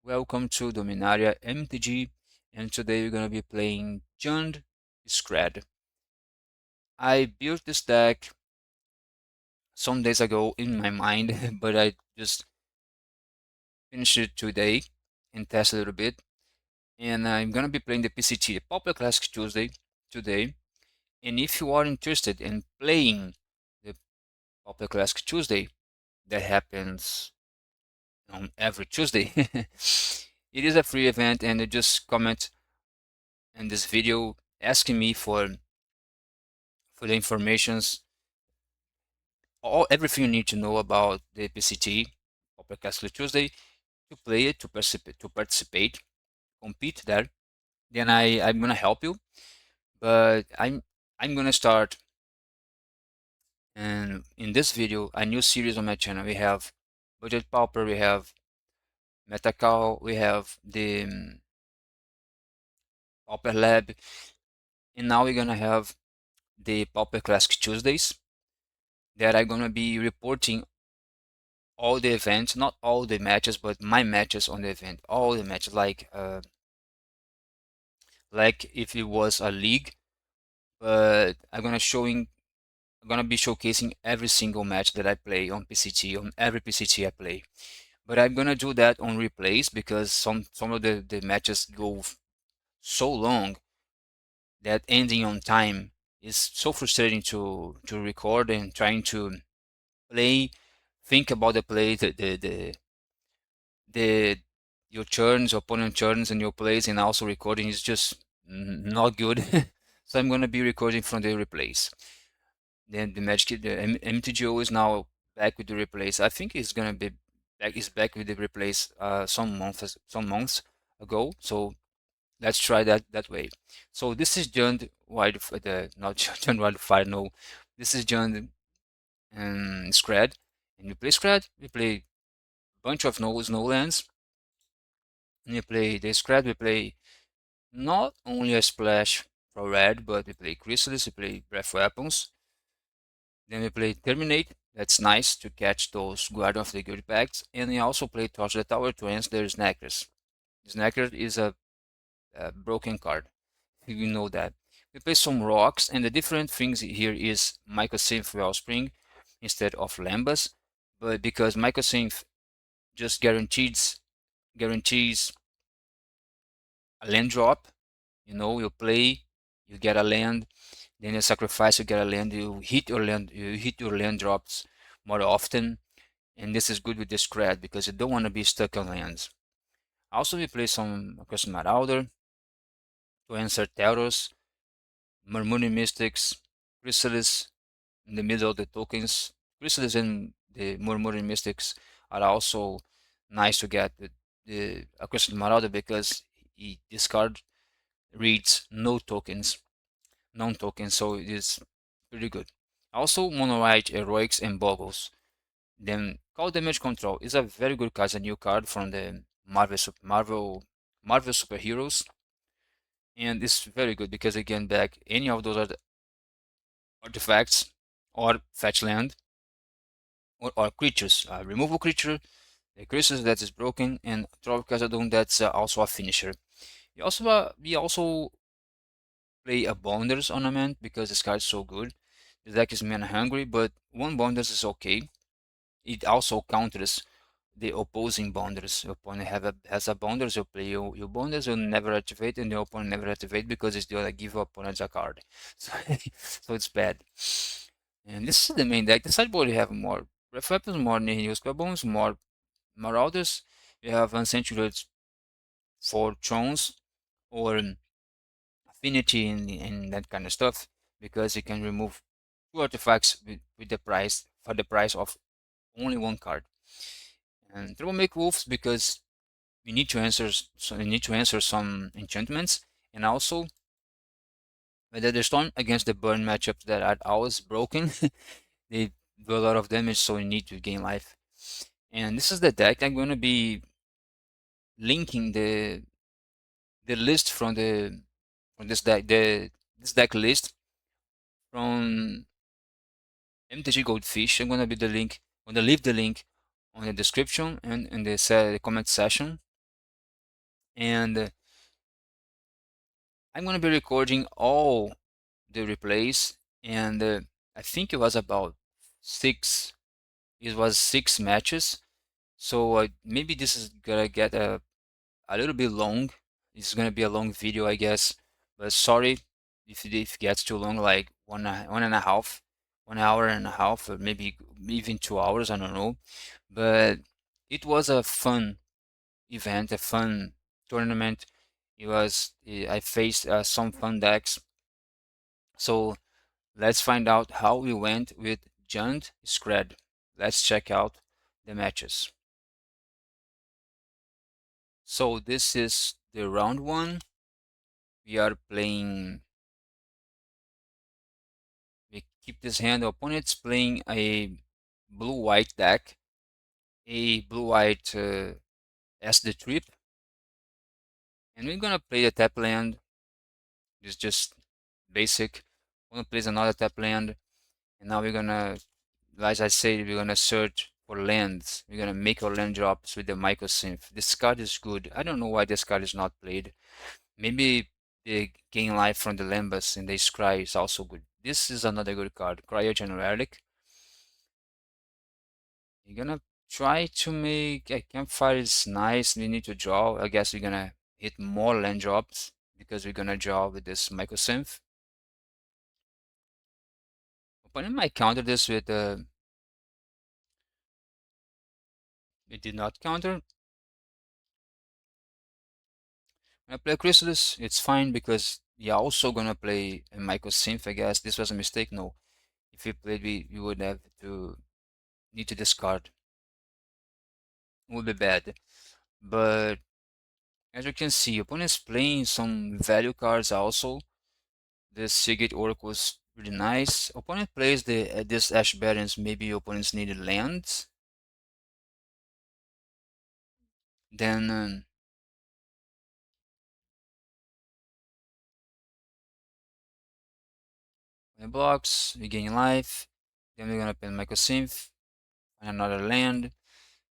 welcome to Dominaria MTG, and today we're gonna be playing JUND Skred. I built this deck some days ago in my mind, but I just finished it today and tested a little bit. And I'm gonna be playing the PCT, the Popular Classic Tuesday, today. And if you are interested in playing the Popular Classic Tuesday, that happens on every Tuesday. It is a free event, and you just comment in this video asking me for the informations, everything you need to know about the PCT, Popular Classic Tuesday, to play it, to participate, compete there. Then I'm gonna help you, but I'm gonna start. And in this video, a new series on my channel. We have Budget Pauper, we have MTGO, we have the Pauper Lab, and now we're gonna have the Pauper Classic Tuesdays that I'm gonna be reporting all the events, not all the matches, but my matches on the event, all the matches, like if it was a league. But I'm gonna be showcasing every single match that I play on PCT, on every PCT I play. But I'm gonna do that on replays because some of the matches go so long that ending on time is so frustrating to record and trying to play, think about the play, the your turns, opponent turns, and your plays, and also recording is just not good. So I'm gonna be recording from the replays. Then the MTGO is now back with the replays. I think it's gonna be back with the replays some months ago. So let's try that way. So this is Jund Wide the not Jund Wildfire. No, this is Jund and Skred. And we play Skred. We play a bunch of no lands. And we play the Skred. We play not only a splash for red, but we play Chrysalis. We play Breath Weapons. Then we play Terminate. That's nice to catch those Guardian of the Guild packs. And we also play Torch the Tower to answer their Snackers. Snacker is a broken card. You know that. We play some rocks, and the different things here is Mycosynth Wellspring instead of Lambas. But because Mycosynth just guarantees a land drop, you play, you get a land, then you sacrifice, you get a land, you hit your land drops more often, and this is good with this Skred because you don't want to be stuck on lands. Also, we play some Accursed Marauder to answer Teros, Murmuring Mystics, Chrysalis in the middle of the tokens. Chrysalis and the Murmuring Mystics are also nice to get with the Accursed Marauder because this card reads no tokens, non-tokens, so it is pretty good. Also, Mono White, Heroics, and Boggles. Then Call Damage Control is a very good card, it's a new card from the Marvel superheroes, and it's very good because it can back any of those artifacts or fetch land or creatures. Remove a creature, a creature that is broken, and Troll Casadon that's also a finisher. We also play a Bounders Ornament because this card is so good. The deck is mana hungry, but one Bounders is okay. It also counters the opposing Bounders. Your opponent has a Bounders, you play your Bounders will never activate, and the opponent never activate because it's gonna give your opponent a card. So, so it's bad. And this is the main deck. The sideboard you have more Breath Weapons, more Nihilus Bones, more Marauders. You have Uncentured for Thrones or Affinity and that kind of stuff because you can remove two artifacts with for the price of only one card. And Troublemaker Wolves because we need to answer some enchantments, and also whether the storm against the burn matchups that are always broken. They do a lot of damage, so you need to gain life. And this is the deck. I'm going to be linking the list from this deck list from MTG Goldfish. I'm going to be I'm going to leave the link on the description and in the comment section. And I'm gonna be recording all the replays, and I think it was about six. It was 6 matches, so maybe this is gonna get a little bit long. It's gonna be a long video, I guess. But sorry if it gets too long, like 1.5, 1 hour and a half, or maybe even 2 hours. I don't know. But it was a fun event, a fun tournament. It was. I faced some fun decks. So let's find out how we went with JUND Skred. Let's check out the matches. So this is the round one. We are playing. We keep this hand. The opponent's playing a blue-white deck, a blue-white as the trip, and we're gonna play the tap land. It's just basic. We're gonna play another tap land, and now we're gonna, as I said, we're gonna search for lands. We're gonna make our land drops with the Microsynth. This card is good. I don't know why this card is not played. Maybe the gain life from the Lembas and the Scry is also good. This is another good card. Cryogen Relic. You're gonna try to make a campfire is nice. We need to draw. I guess we're gonna hit more land drops because we're gonna draw with this Microsynth. Opponent might counter this with it did not counter. When I play Chrysalis, it's fine because we are also gonna play a Microsynth, I guess. This was a mistake. No. If we played, we would have to need to discard. It would be bad. But as you can see, opponent's playing some value cards also. The Seagate Orc was really nice. Opponent plays this Ash Barrens. Maybe opponents needed lands. Then when it blocks, we gain life. Then we're gonna play Microsynth, find another land.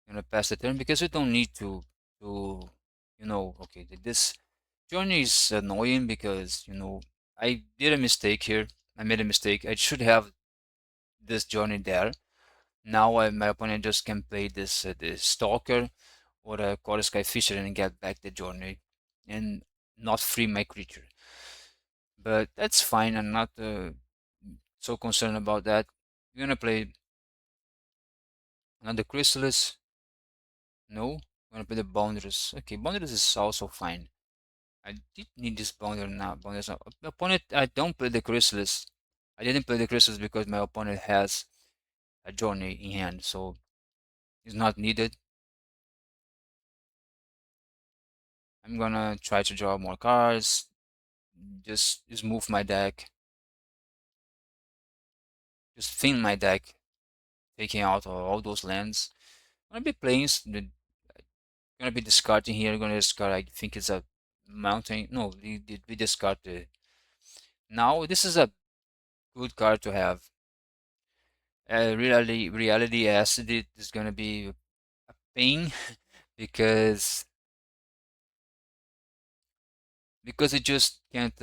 We're gonna pass the turn because we don't need to okay, this journey is annoying because I did a mistake here. I made a mistake. I should have this journey there. Now my opponent just can play this Stalker or a Core Sky Fisher and get back the journey and not free my creature. But that's fine. I'm not so concerned about that. We're gonna play another Chrysalis. No, we're gonna play the Boundaries. Okay, Boundaries is also fine. I did need this Boundary now. Boundaries now. Opponent, I don't play the Chrysalis. I didn't play the Chrysalis because my opponent has a journey in hand, so it's not needed. I'm gonna try to draw more cards. Just move my deck. Just thin my deck, taking out all those lands. I'm gonna be playing. Gonna be discarding here. Gonna discard. I think it's a mountain. No, we discard the. Now this is a good card to have. Reality acid is gonna be a pain because it just can't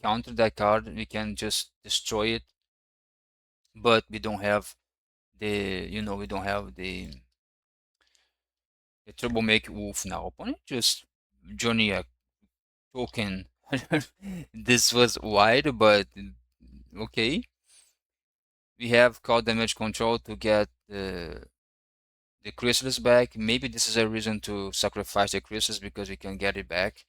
counter that card. We can just destroy it, but we don't have we don't have the troublemaker wolf now. Opponent just journey a token. This was wide, but okay. We have card damage control to get the Chrysalis back. Maybe this is a reason to sacrifice the Chrysalis because we can get it back.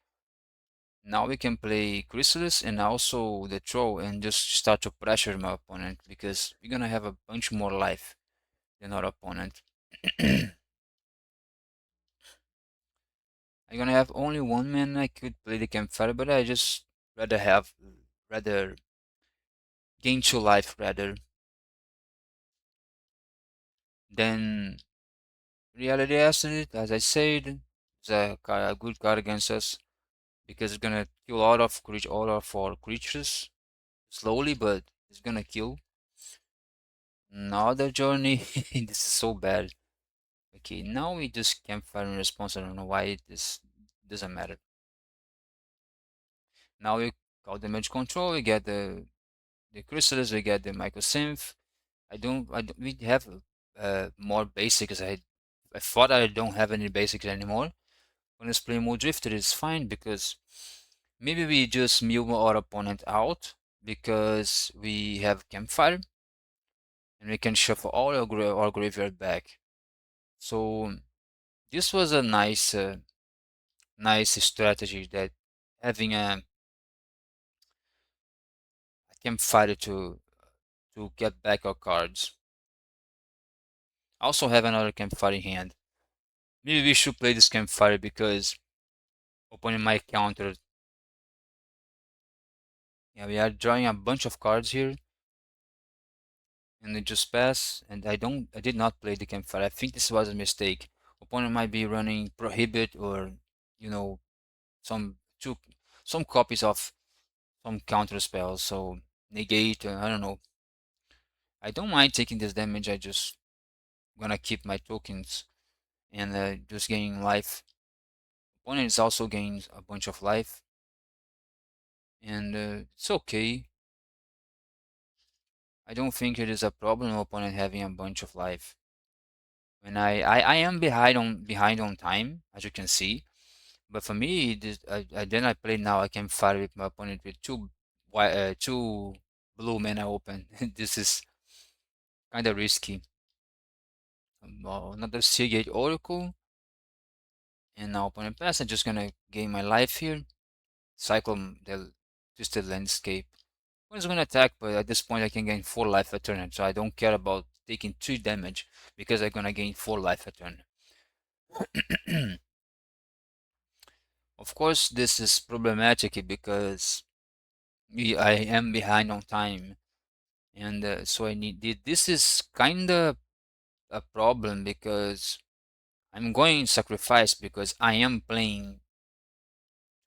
Now we can play Chrysalis and also the Troll and just start to pressure my opponent because we're gonna have a bunch more life than our opponent. I'm gonna have only one man. I could play the campfire, but I just rather gain 2 life rather than reality acid. As I said, it's a good card against us because it's gonna kill all of our creatures slowly, but it's gonna kill. Another journey. This is so bad. Okay, now we just campfire in response. I don't know why this. doesn't matter. Now we call damage control, we get the crystals, we get the microsynth. We have more basics. I thought I don't have any basics anymore. When I play more drifter, it's fine because maybe we just mill our opponent out because we have campfire and we can shuffle all our graveyard back. So this was a nice strategy, that having a campfire to get back our cards. I also have another campfire in hand. Maybe we should play this campfire because opponent might counter. Yeah, we are drawing a bunch of cards here, and they just pass. And I did not play the campfire. I think this was a mistake. Opponent might be running prohibit, or you know, some two some copies of some counter spells. So negate. I don't know. I don't mind taking this damage. I just gonna keep my tokens and just gaining life. Opponent is also gains a bunch of life, and it's okay. I don't think it is a problem of opponent having a bunch of life. When I am behind on time, as you can see. But for me, then I play now. I can fight with my opponent with two blue mana open. This is kind of risky. Another Seagate Oracle, and now opponent pass. I'm just gonna gain my life here. Cycle the Twisted Landscape. One's gonna attack, but at this point I can gain 4 life a turn, so I don't care about taking 3 damage because I'm gonna gain 4 life a turn. Of course, this is problematic because I am behind on time, and so I need this is kinda a problem because I'm going sacrifice because I am playing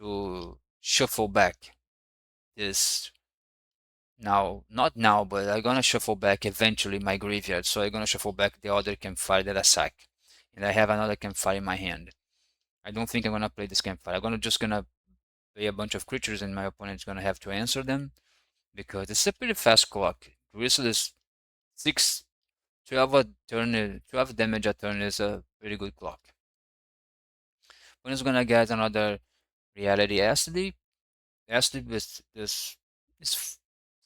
to shuffle back this now, not now, but I'm gonna shuffle back eventually my graveyard. So I'm gonna shuffle back the other campfire that I sack, and I have another campfire in my hand. I don't think I'm gonna play this campfire. Just gonna play a bunch of creatures, and my opponent's gonna have to answer them because it's a pretty fast clock. Gristle is 6, 12 a turn, 12 damage a turn is a pretty good clock. Opponent's gonna get another reality acid. Acid is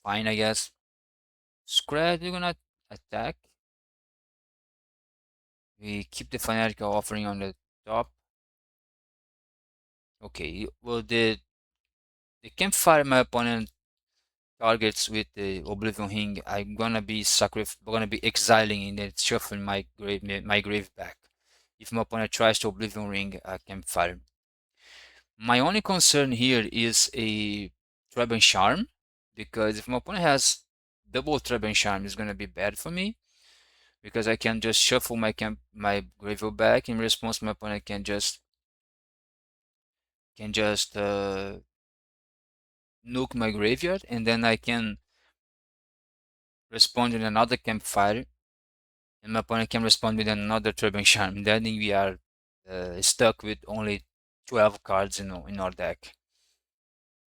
fine, I guess. Skred, you're gonna attack. We keep the fanatical offering on the top. Okay, well the campfire my opponent targets with the Oblivion Ring, gonna be exiling and then shuffling my grave back. If my opponent tries to Oblivion Ring a campfire. My only concern here is a Trap and Charm, because if my opponent has double Trap and Charm, it's gonna be bad for me. Because I can just shuffle my graveyard back in response. My opponent can just nuke my graveyard, and then I can respond with another campfire, and my opponent can respond with another Turbine Charm. Then we are stuck with only 12 cards in our deck,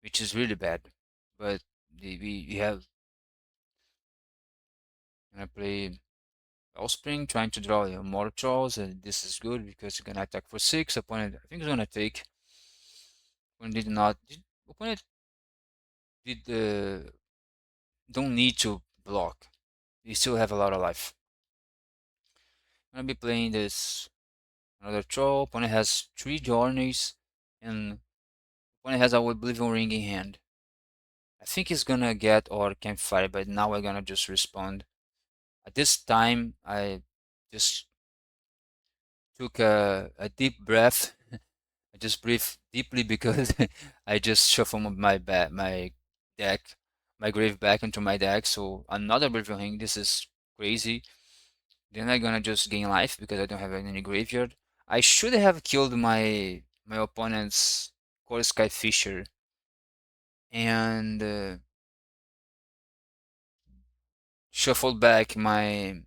which is really bad. But we have. I play Offspring, trying to draw more trolls, and this is good because you can attack for 6. Opponent, I think, is gonna take. Opponent did not. Opponent did don't need to block. We still have a lot of life. I'm gonna be playing this another troll. Opponent has 3 journeys, and opponent has a Oblivion Ring in hand. I think he's gonna get our campfire, but now we're gonna just respond. At this time, I just took a deep breath. I just breathed deeply because I just shuffled my deck, my grave back into my deck. So another Oblivion Ring. This is crazy. Then I'm gonna just gain life because I don't have any graveyard. I should have killed my opponent's Core Sky Fisher and shuffled back my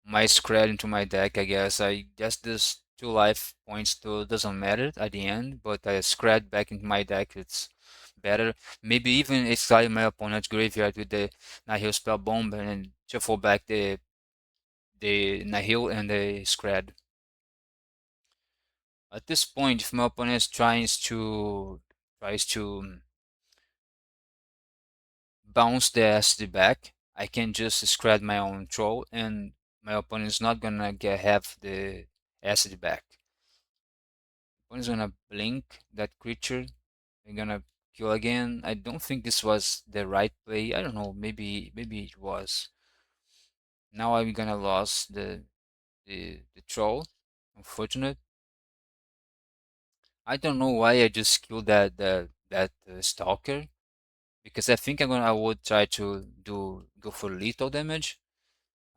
Skred into my deck. I guess this 2 life points to doesn't matter at the end, but I Skred back into my deck, it's better. Maybe even exile my opponent's graveyard with the Nihil spell bomb and then shuffle back the Nihil and the Skred. At this point, if my opponent tries to bounce the SD back, I can just Skred my own troll and my opponent is not gonna have the SD back. Opponent's gonna blink that creature. They're gonna kill again. I don't think this was the right play. I don't know. Maybe it was. Now I'm gonna lose the troll. Unfortunate. I don't know why I just killed that stalker because I would try to go for lethal damage.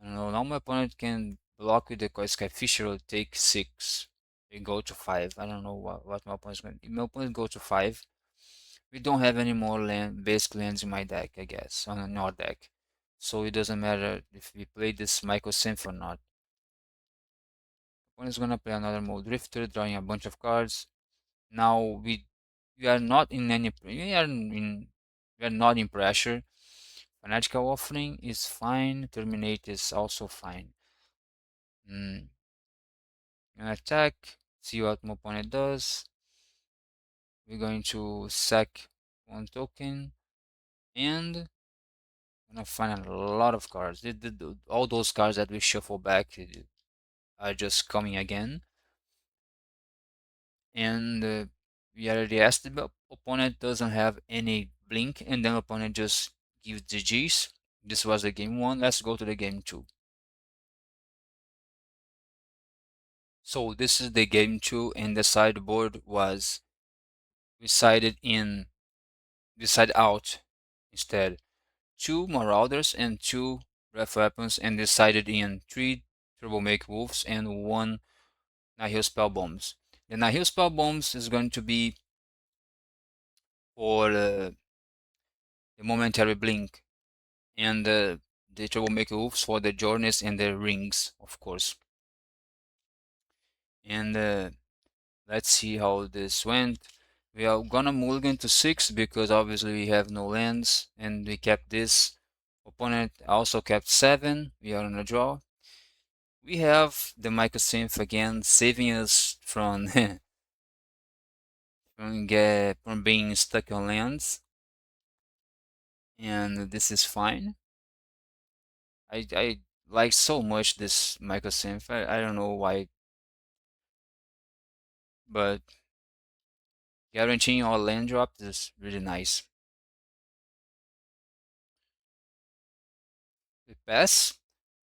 I don't know. Now my opponent can block with the Sky Fisher or take 6. They go to 5. I don't know what my opponent's going to do. My opponent go to 5. We don't have any more basic lands in my deck, I guess, on our deck. So it doesn't matter if we play this Michael Synth or not. Opponent's gonna play another mode Drifter, drawing a bunch of cards. Now we are not in any we are not in pressure. Fanatical Offering is fine. Terminate is also fine. An attack. See what my opponent does. We're going to sack 1 token and gonna find a lot of cards. All those cards that we shuffle back are just coming again. And we already asked the opponent doesn't have any blink, and then opponent just gives the G's. This was the game 1. Let's go to the game 2. So this is the game 2, and the sideboard was decided out instead. 2 Marauders and 2 Breath Weapons, and decided in 3 Troublemaker Wolves and 1 Nihil Spell Bombs. The Nihil Spell Bombs is going to be for the momentary blink, and the Troublemaker Wolves for the Journeys and the Rings, of course. And let's see how this went. We are gonna mulligan to 6 because obviously we have no lands, and we kept this. Opponent also kept 7. We are on a draw. We have the Microsynth again, saving us from from being stuck on lands, and this is fine. I like so much this Microsynth. I don't know why, but guaranteeing all land drops is really nice. We pass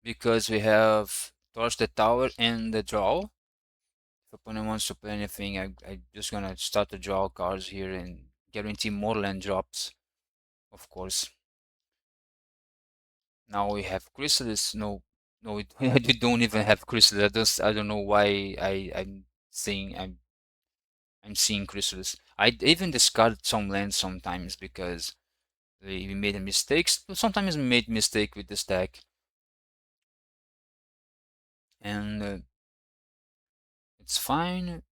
because we have Torch the Tower and the draw. If opponent wants to play anything, I just gonna start to draw cards here and guarantee more land drops, of course. Now we have Chrysalis. No, no, we don't even have Chrysalis. I don't know why I'm seeing Chrysalis. I even discard some lands sometimes because we made a mistakes. Sometimes we made mistake with this deck, and it's fine.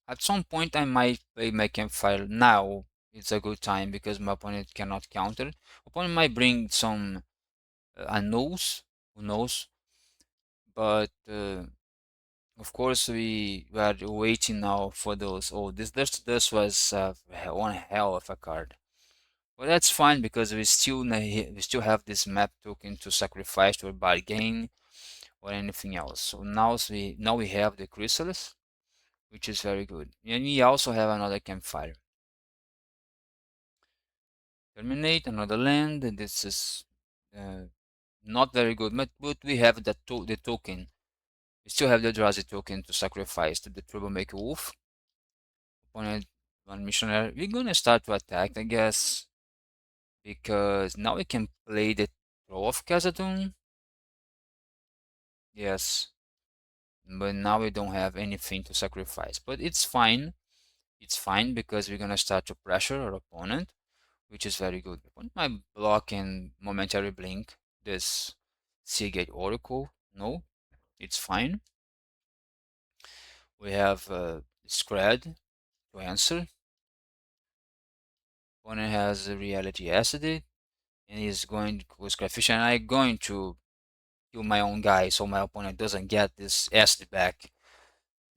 At some point, I might play my campfire. Now it's a good time because my opponent cannot counter. Opponent might bring some unknowns, who knows? But of course, we are waiting now for those. Oh, this was one hell of a card. Well, that's fine because we still have this map token to sacrifice to bargain or anything else. So now we have the Chrysalis, which is very good. And we also have another campfire. Terminate another land. And this is not very good, but we have the token. We still have the Drazi token to sacrifice to the Troublemaker Wolf. Opponent one missionary. We're gonna start to attack, I guess, because now we can play the Throw of Khazad-dûm. Yes, but now we don't have anything to sacrifice. But it's fine. It's fine because we're gonna start to pressure our opponent, which is very good. Opponent might block and momentary blink this Seagate Oracle. No, it's fine. We have Skred to answer. Opponent has a reality acid, and he's going to Skred fish, and I'm going to kill my own guy so my opponent doesn't get this acid back.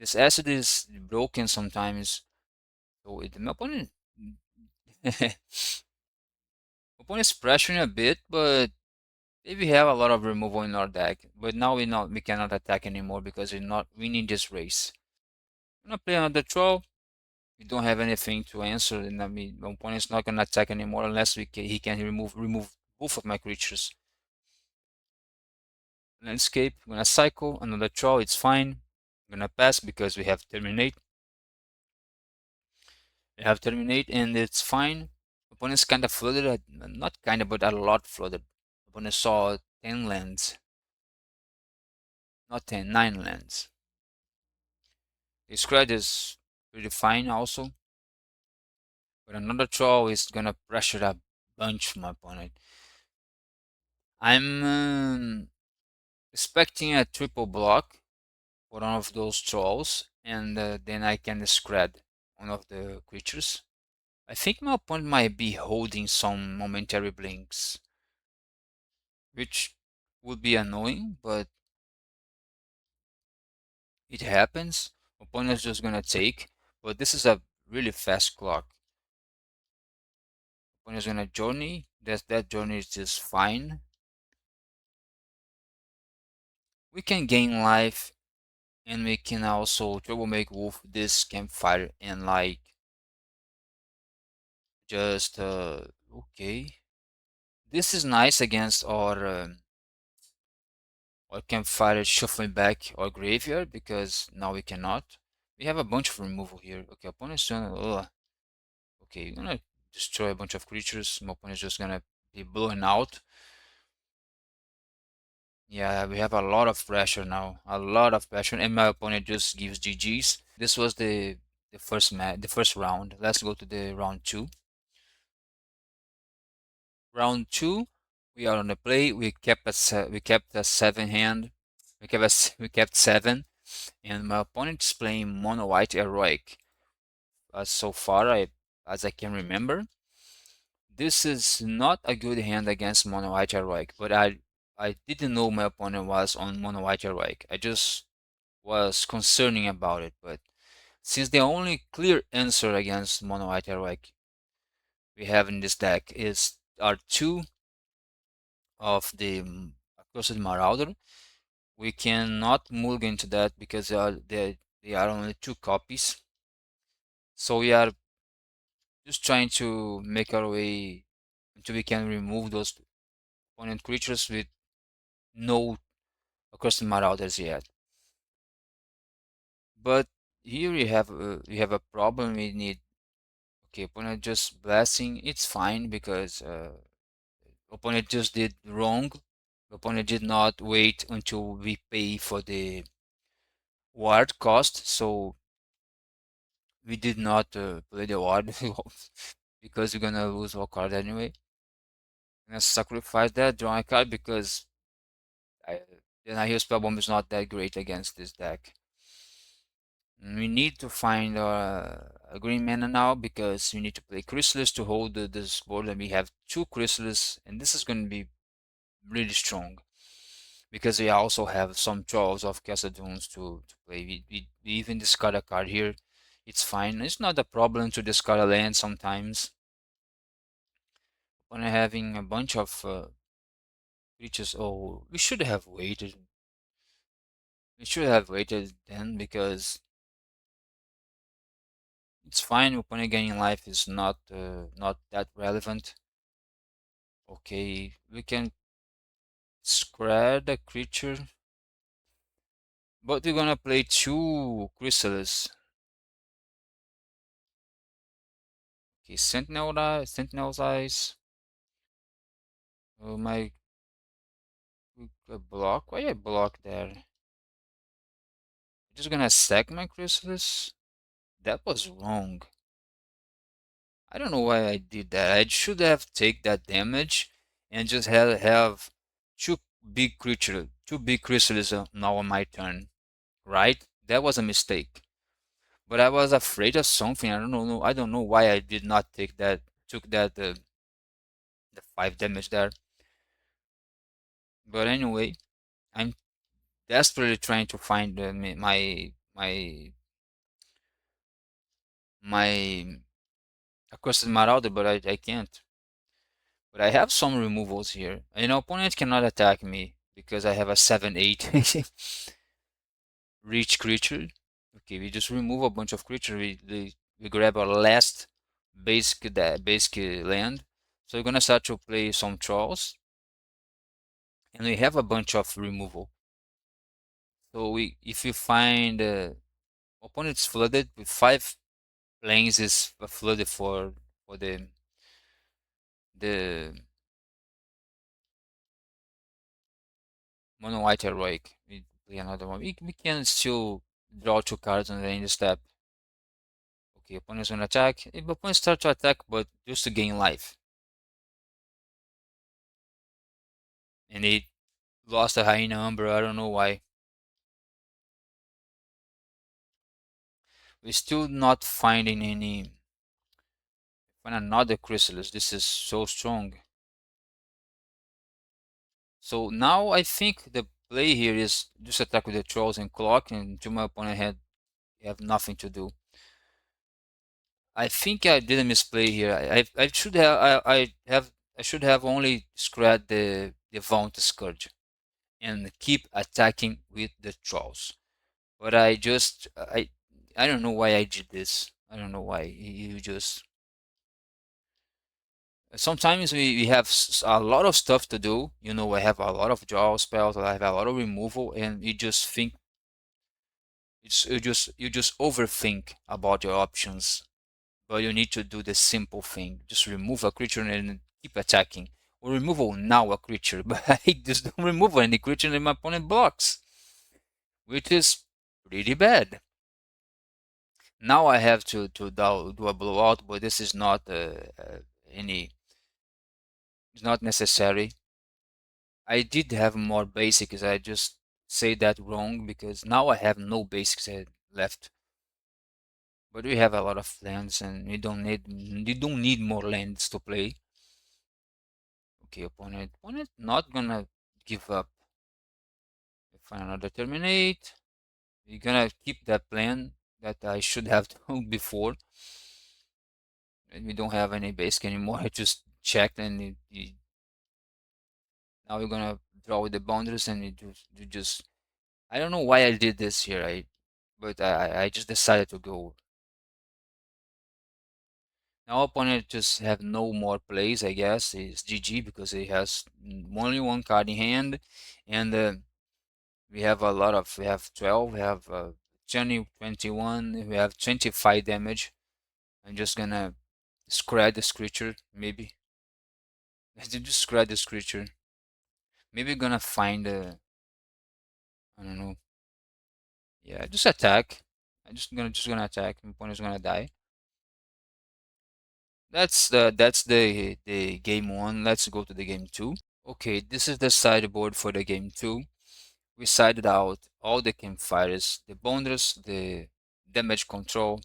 This acid is broken sometimes, so my opponent opponent's pressuring a bit, but we have a lot of removal in our deck. But now we cannot attack anymore because we're not winning this race. I'm gonna play another troll. We don't have anything to answer, and I mean, my opponent's not gonna attack anymore unless he can remove both of my creatures. Landscape. I'm gonna cycle another troll. It's fine. I'm gonna pass because we have terminate. We have terminate, and it's fine. Opponent's kind of flooded. Not kind of, but a lot flooded. Opponent saw 10 lands. Not 10, 9 lands. The Skred is pretty fine also. But another troll is gonna pressure a bunch from my opponent. I'm expecting a triple block for one of those trolls, and then I can Skred one of the creatures. I think my opponent might be holding some momentary blinks, which would be annoying, but it happens. Opponent's just gonna take, but this is a really fast clock. Opponent's gonna journey. That journey is just fine. We can gain life, and we can also trouble make wolf this campfire and like just okay. This is nice against our campfire shuffling back our graveyard because now we cannot. We have a bunch of removal here. Okay, opponent's gonna okay, we're gonna destroy a bunch of creatures. My opponent's just gonna be blown out. Yeah, we have a lot of pressure now. A lot of pressure, and my opponent just gives GGs. This was the first round. Let's go to the round two. Round two, we are on the play. We kept a 7 hand. We kept 7, and my opponent is playing mono white heroic. So far, as I can remember, this is not a good hand against mono white heroic. But I didn't know my opponent was on mono white heroic. I just was concerning about it. But since the only clear answer against mono white heroic we have in this deck is are two of the Accursed Marauder, we cannot move into that because they are only 2 copies. So we are just trying to make our way until we can remove those opponent creatures with no Accursed Marauders yet. But here we have a problem. We need okay, opponent just blasting. It's fine because opponent just did wrong. Opponent did not wait until we pay for the ward cost, so we did not play the ward because we're gonna lose our card anyway. I'm gonna sacrifice that, draw a card because then I hear Spellbomb is not that great against this deck. We need to find a green mana now because we need to play Chrysalis to hold this board, and we have 2 Chrysalis, and this is gonna be really strong because we also have some trolls of Castle-Dunes to play. We even discard a card here. It's fine. It's not a problem to discard a land sometimes. When having a bunch of creatures, oh, we should have waited. We should have waited then because it's fine. Opponent gaining life is not that relevant. Okay, we can spread the creature, but we're gonna play 2 Chrysalis. Okay, Sentinel's Eyes. Oh my, a block? Why a block there? Just gonna sack my Chrysalis? That was wrong. I don't know why I did that. I should have take that damage and just have two two big Chrysalis now on my turn, right? That was a mistake. But I was afraid of something. I don't know. I don't know why I did not take that. Took that the 5 damage there. But anyway, I'm desperately trying to find my accursed Marauder, but I can't. But I have some removals here. An opponent cannot attack me because I have a 7/8 reach creature. Okay, we just remove a bunch of creatures. We grab our last basic land. So we're gonna start to play some trolls, and we have a bunch of removal. So if you find opponent's flooded with 5 planes is flooded for the mono white heroic. We play another one. We can still draw 2 cards on the end step. Okay, opponent's gonna attack. If opponent start to attack, but just to gain life. And he lost a hyena umbra, I don't know why. We're still not finding any. Find another chrysalis. This is so strong. So now I think the play here is just attack with the trolls and clock, and to my opponent have nothing to do. I think I did a misplay here. I should have I should have only scratched the Vaunt Scourge and keep attacking with the trolls. But I don't know why I did this. I don't know why. You just sometimes we have a lot of stuff to do. You know, I have a lot of draw spells, I have a lot of removal, and you just think you just overthink about your options. But you need to do the simple thing. Just remove a creature and keep attacking. Or remove now a creature, but I just don't remove any creature that my opponent blocks, which is pretty bad. Now I have to do a blowout, but this is not any. It's not necessary. I did have more basics. I just say that wrong because now I have no basics left. But we have a lot of lands, and you don't need more lands to play. Okay, opponent not gonna give up. Find another terminate. We're gonna keep that plan that I should have done before. And we don't have any basic anymore. I just checked, and now we're gonna draw with the boundaries, and you just I don't know why I did this here. But I just decided to go. Now opponent just have no more plays, I guess. It's GG because he has only 1 card in hand, and we have 12, we have 20, 21, we have 25 damage. I'm just gonna scred this creature, maybe. Let's just scred this creature. Maybe gonna find I don't know. Yeah, just attack. I'm just gonna attack. My opponent's gonna die. That's the game 1. Let's go to the game 2. Okay, this is the sideboard for the game 2. We sided out all the campfires, the boulders, the damage control,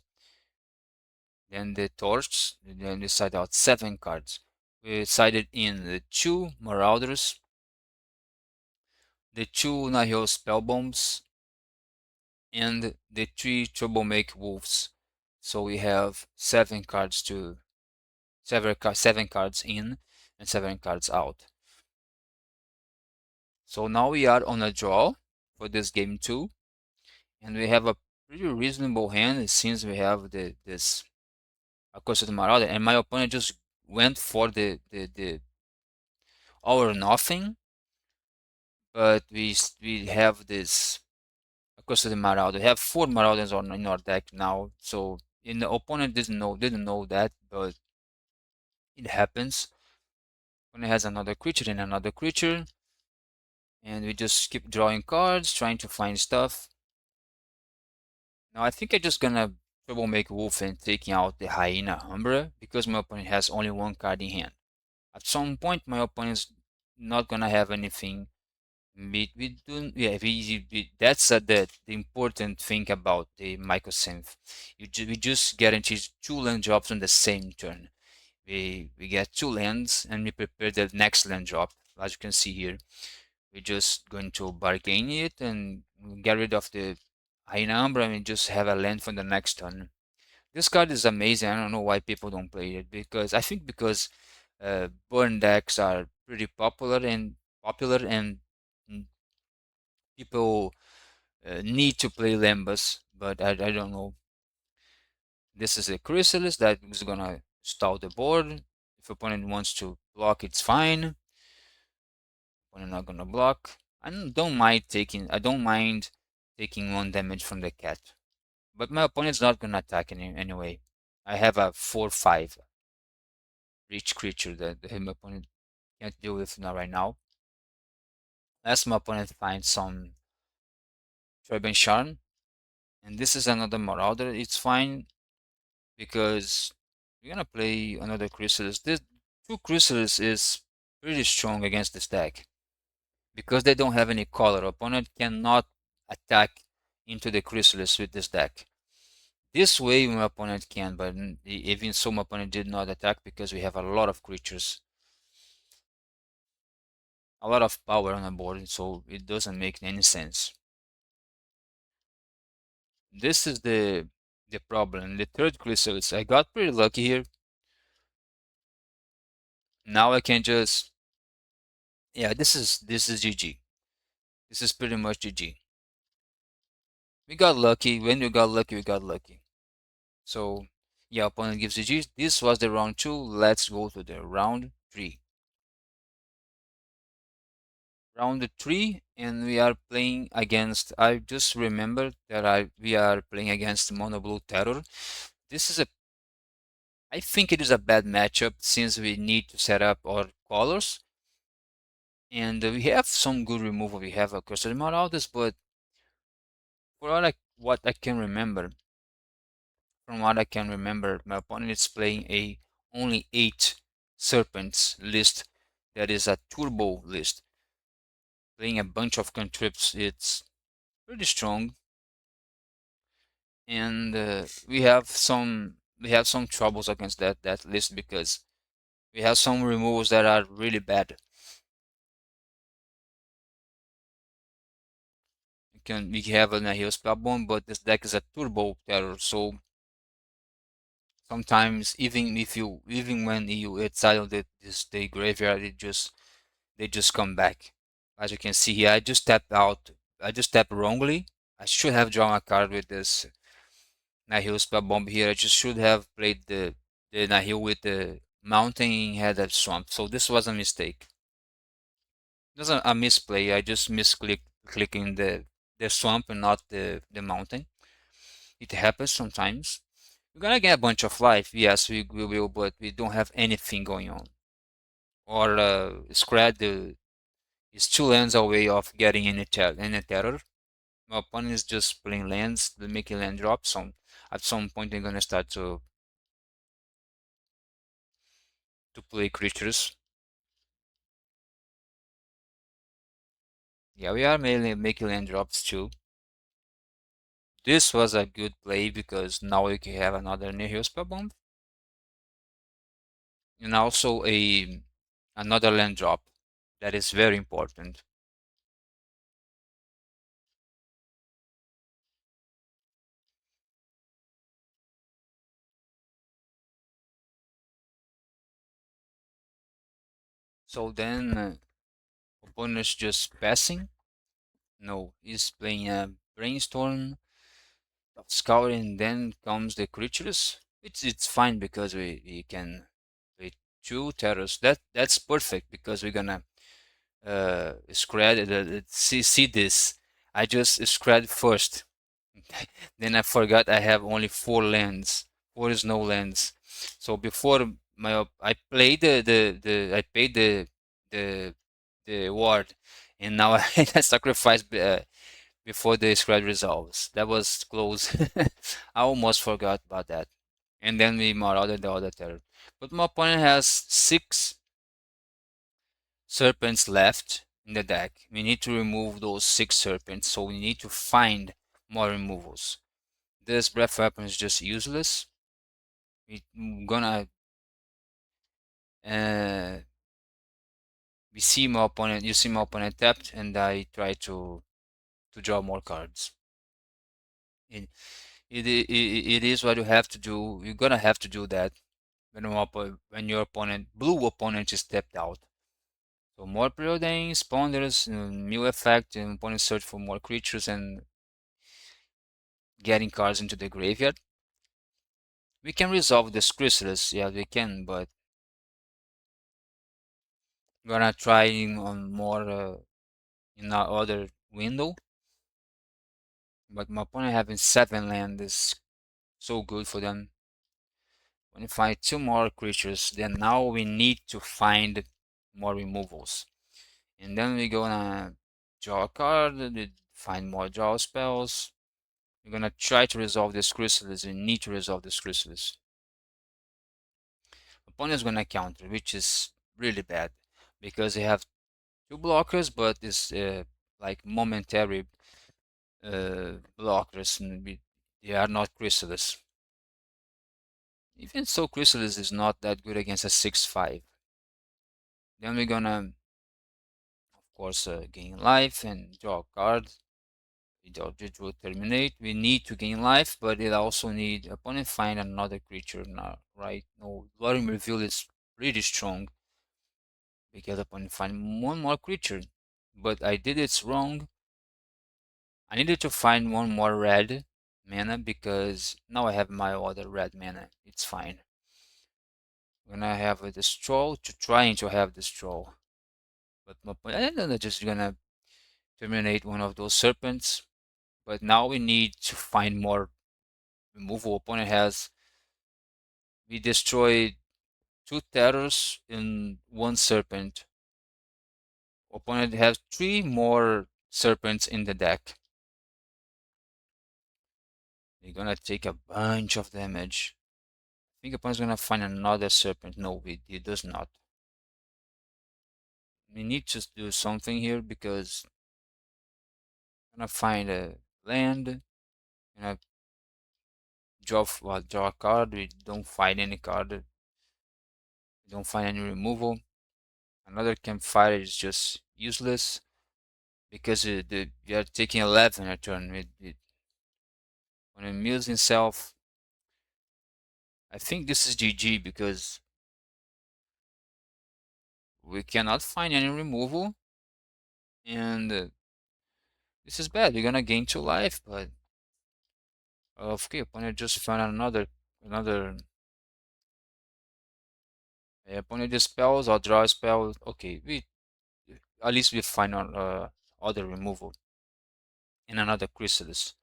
then the torch, then we sided out 7 cards. We sided in the 2 marauders, the 2 Nihil spell bombs, and the 3 troublemaker wolves. So we have 7 cards in and 7 cards out. So now we are on a draw for this game 2, and we have a pretty reasonable hand since we have this Accursed Marauder, and my opponent just went for the all or nothing, but we have this Accursed Marauder. We have 4 Marauders in our deck now, so the opponent didn't know that, but it happens. Opponent has another creature and another creature, and we just keep drawing cards, trying to find stuff. Now I think I'm just gonna troublemaker wolf and taking out the hyena umbra because my opponent has only 1 card in hand. At some point, my opponent's not gonna have anything We do, yeah, that's the important thing about the microsynth. We just guarantee two land drops on the same turn. We get two lands and we prepare the next land drop. As you can see here, we're just going to bargain it and get rid of the high number and we just have a land for the next turn. This card is amazing. I don't know why people don't play it, because I think because burn decks are pretty popular and mm, people need to play Lembas, but I don't know. This is a Chrysalis that is gonna stall the board. If opponent wants to block, it's fine. Opponent not gonna block. I don't mind taking 1 damage from the cat, but my opponent's not gonna attack anyway. I have a 4/5 rich creature that my opponent can't deal with now right now. Unless my opponent finds some Turban Charm, and this is another Marauder, it's fine because we're gonna play another Chrysalis. This two Chrysalis is pretty strong against this deck because they don't have any color. Opponent cannot attack into the Chrysalis with this deck. This way my opponent can, but even so my opponent did not attack because we have a lot of creatures, a lot of power on the board, so it doesn't make any sense. This is the problem. The third Chrysalis, I got pretty lucky here. Now I can just, yeah, this is GG. This is pretty much GG. We got lucky. When we got lucky, we got lucky. So yeah, opponent gives GG. This was the round 2. Let's go to the round 3. Round 3, and we are playing against. I just remembered that we are playing against Mono Blue Terror. This is a. I think it is a bad matchup since we need to set up our colors, and we have some good removal. We have a Cursed Marauders, but for what I can remember, from what I can remember, my opponent is playing a only 8 serpents list that is a turbo list. Playing a bunch of cantrips, it's pretty strong, and we have some troubles against that list because we have some removals that are really bad. We have a Nihil Spellbomb, but this deck is a turbo terror, so sometimes even when you exile the graveyard, they just come back. As you can see here, I just tapped out. I just tapped wrongly. I should have drawn a card with this Nihil Spell Bomb here. I just should have played the Nihil with the mountain headed swamp. So this was a mistake. It was a misplay. I just clicking the swamp and not the mountain. It happens sometimes. We're gonna get a bunch of life. Yes, we will, but we don't have anything going on. Or Skred is 2 lands away of getting any terror. My opponent is just playing lands, making land drops. So at some point they're gonna start to play creatures. Yeah, we are mainly making land drops too. This was a good play because now we can have another Nihil Spell Bomb. And also another land drop. That is very important. So then opponent's just passing. No, he's playing a Brainstorm, Scouting, then comes the creatures. It's fine because we can play 2 terrors. That's perfect because we're gonna Skred. See this. I just Skred first. Then I forgot I have only 4 lands. 4 is no lands. So before I played I paid the the ward, and now I sacrifice before the Skred resolves. That was close. I almost forgot about that. And then we marauded the other terror. But my opponent has 6 serpents left. in the deck. We need to remove those 6 serpents, so we need to find more removals. This breath weapon is just useless. We're gonna we see my opponent, you see my opponent tapped, and I try to draw more cards. It is what you have to do. You're gonna have to do that when your opponent, blue opponent, is tapped out. So more preordains, ponders, new effect, and opponent search for more creatures and getting cards into the graveyard. We can resolve this chrysalis, yeah, we can, but we're gonna try on more in our other window. But my opponent having 7 land is so good for them. When we find 2 more creatures, then now we need to find more removals. And then we're gonna draw a card, find more draw spells. We're gonna try to resolve this chrysalis. We need to resolve this chrysalis. Opponent's gonna counter, which is really bad because they have 2 blockers, but it's like momentary blockers, and they are not chrysalis. Even so, chrysalis is not that good against a 6/5. Then we're gonna, of course, gain life and draw a card. It will terminate. We need to gain life, but it also need opponent find another creature now, right? No, Lorem Reveal is really strong because opponent find one more creature. But I did it wrong. I needed to find one more red mana because now I have my other red mana. It's fine. When I have a destroy to trying to have destroy. But I'm just gonna terminate one of those serpents. But now we need to find more removal. Opponent has, we destroyed 2 terrors and 1 serpent. Opponent has 3 more serpents in the deck. They're gonna take a bunch of damage. I think opponent's gonna find another serpent. No, he does not. We need to do something here because I'm gonna find a land. Gonna draw a card. We don't find any card. We don't find any removal. Another campfire is just useless because we are taking 11 a turn. When it mills himself, I think this is GG because we cannot find any removal, and this is bad. We're gonna gain 2 life, but okay, opponent just found another. Opponent dispels or draw a spell. Okay, we at least we find other removal in another chrysalis.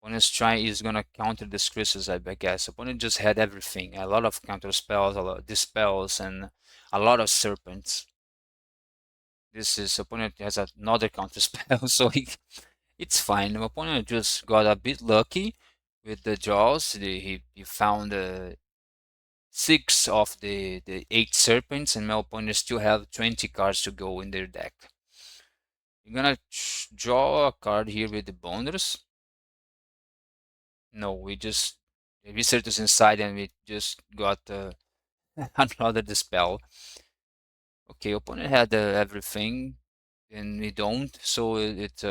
Opponent's trying is gonna counter this chrysalis, I guess. Opponent just had everything, a lot of counter spells, a lot of dispels, and a lot of serpents. This is opponent has another counter spell, so it's fine. The opponent just got a bit lucky with the draws. He found 6 of the 8 serpents, and my opponent still have 20 cards to go in their deck. You're gonna draw a card here with the bonders. No, we just research inside and we just got another dispel. Okay, opponent had everything and we don't, so it's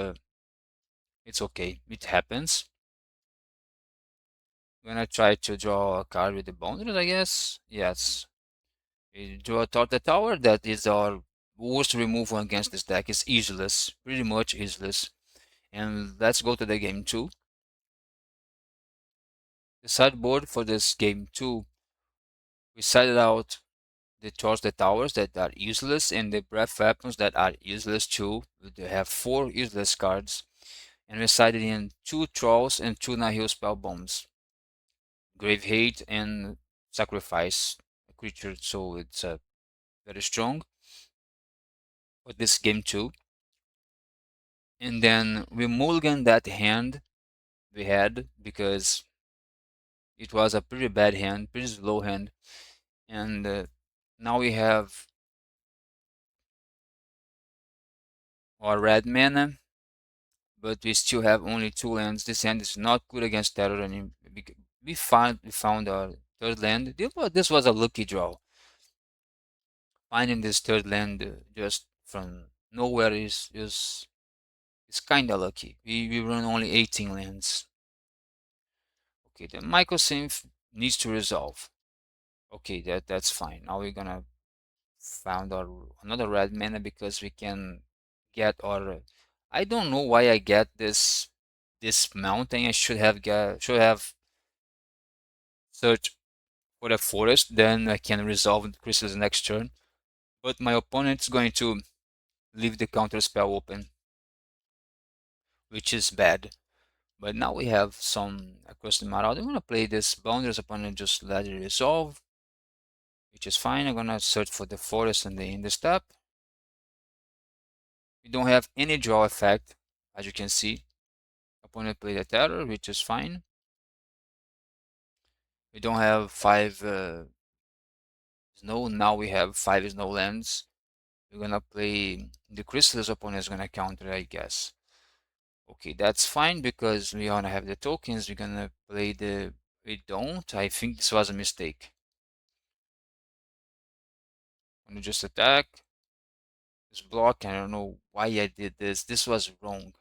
okay. It happens. I'm gonna try to draw a card with the bonders, I guess. Yes. We draw a Torta Tower. That is our worst removal against this deck. It's useless, pretty much useless. And let's go to the game 2. The sideboard for this game 2, we sided out the Torta Towers that are useless and the Breath Weapons that are useless too. They have 4 useless cards. And we sided in 2 Trolls and 2 Nihil Spell Bombs. Grave Hate and Sacrifice a creature, so it's very strong for this game 2. And then we mulligan that hand we had because it was a pretty bad hand, pretty slow hand. And now we have or red mana, but we still have only 2 lands. This hand is not good against terror, and we found our third land. This was a lucky draw. Finding this third land just from nowhere is kinda lucky. We run only 18 lands. Okay, the microsynth needs to resolve. Okay, that's fine. Now we're gonna found our another red mana because we can get our. I don't know why I get this mountain. I should have searched for a forest. Then I can resolve the crystals next turn. But my opponent's going to leave the counter spell open, which is bad. But now we have some across the Marauder. I'm gonna play this Boundaries opponent, just let it resolve, which is fine. I'm gonna search for the forest and in the step. We don't have any draw effect, as you can see. Opponent played a terror, which is fine. We don't have 5 snow. Now we have 5 snow lands. We're gonna play the crystals. Opponent is gonna counter, I guess. Okay, that's fine because we wanna have the tokens. We're gonna play the. We don't. I think this was a mistake. I'm gonna just attack. This block. I don't know why I did this. This was wrong.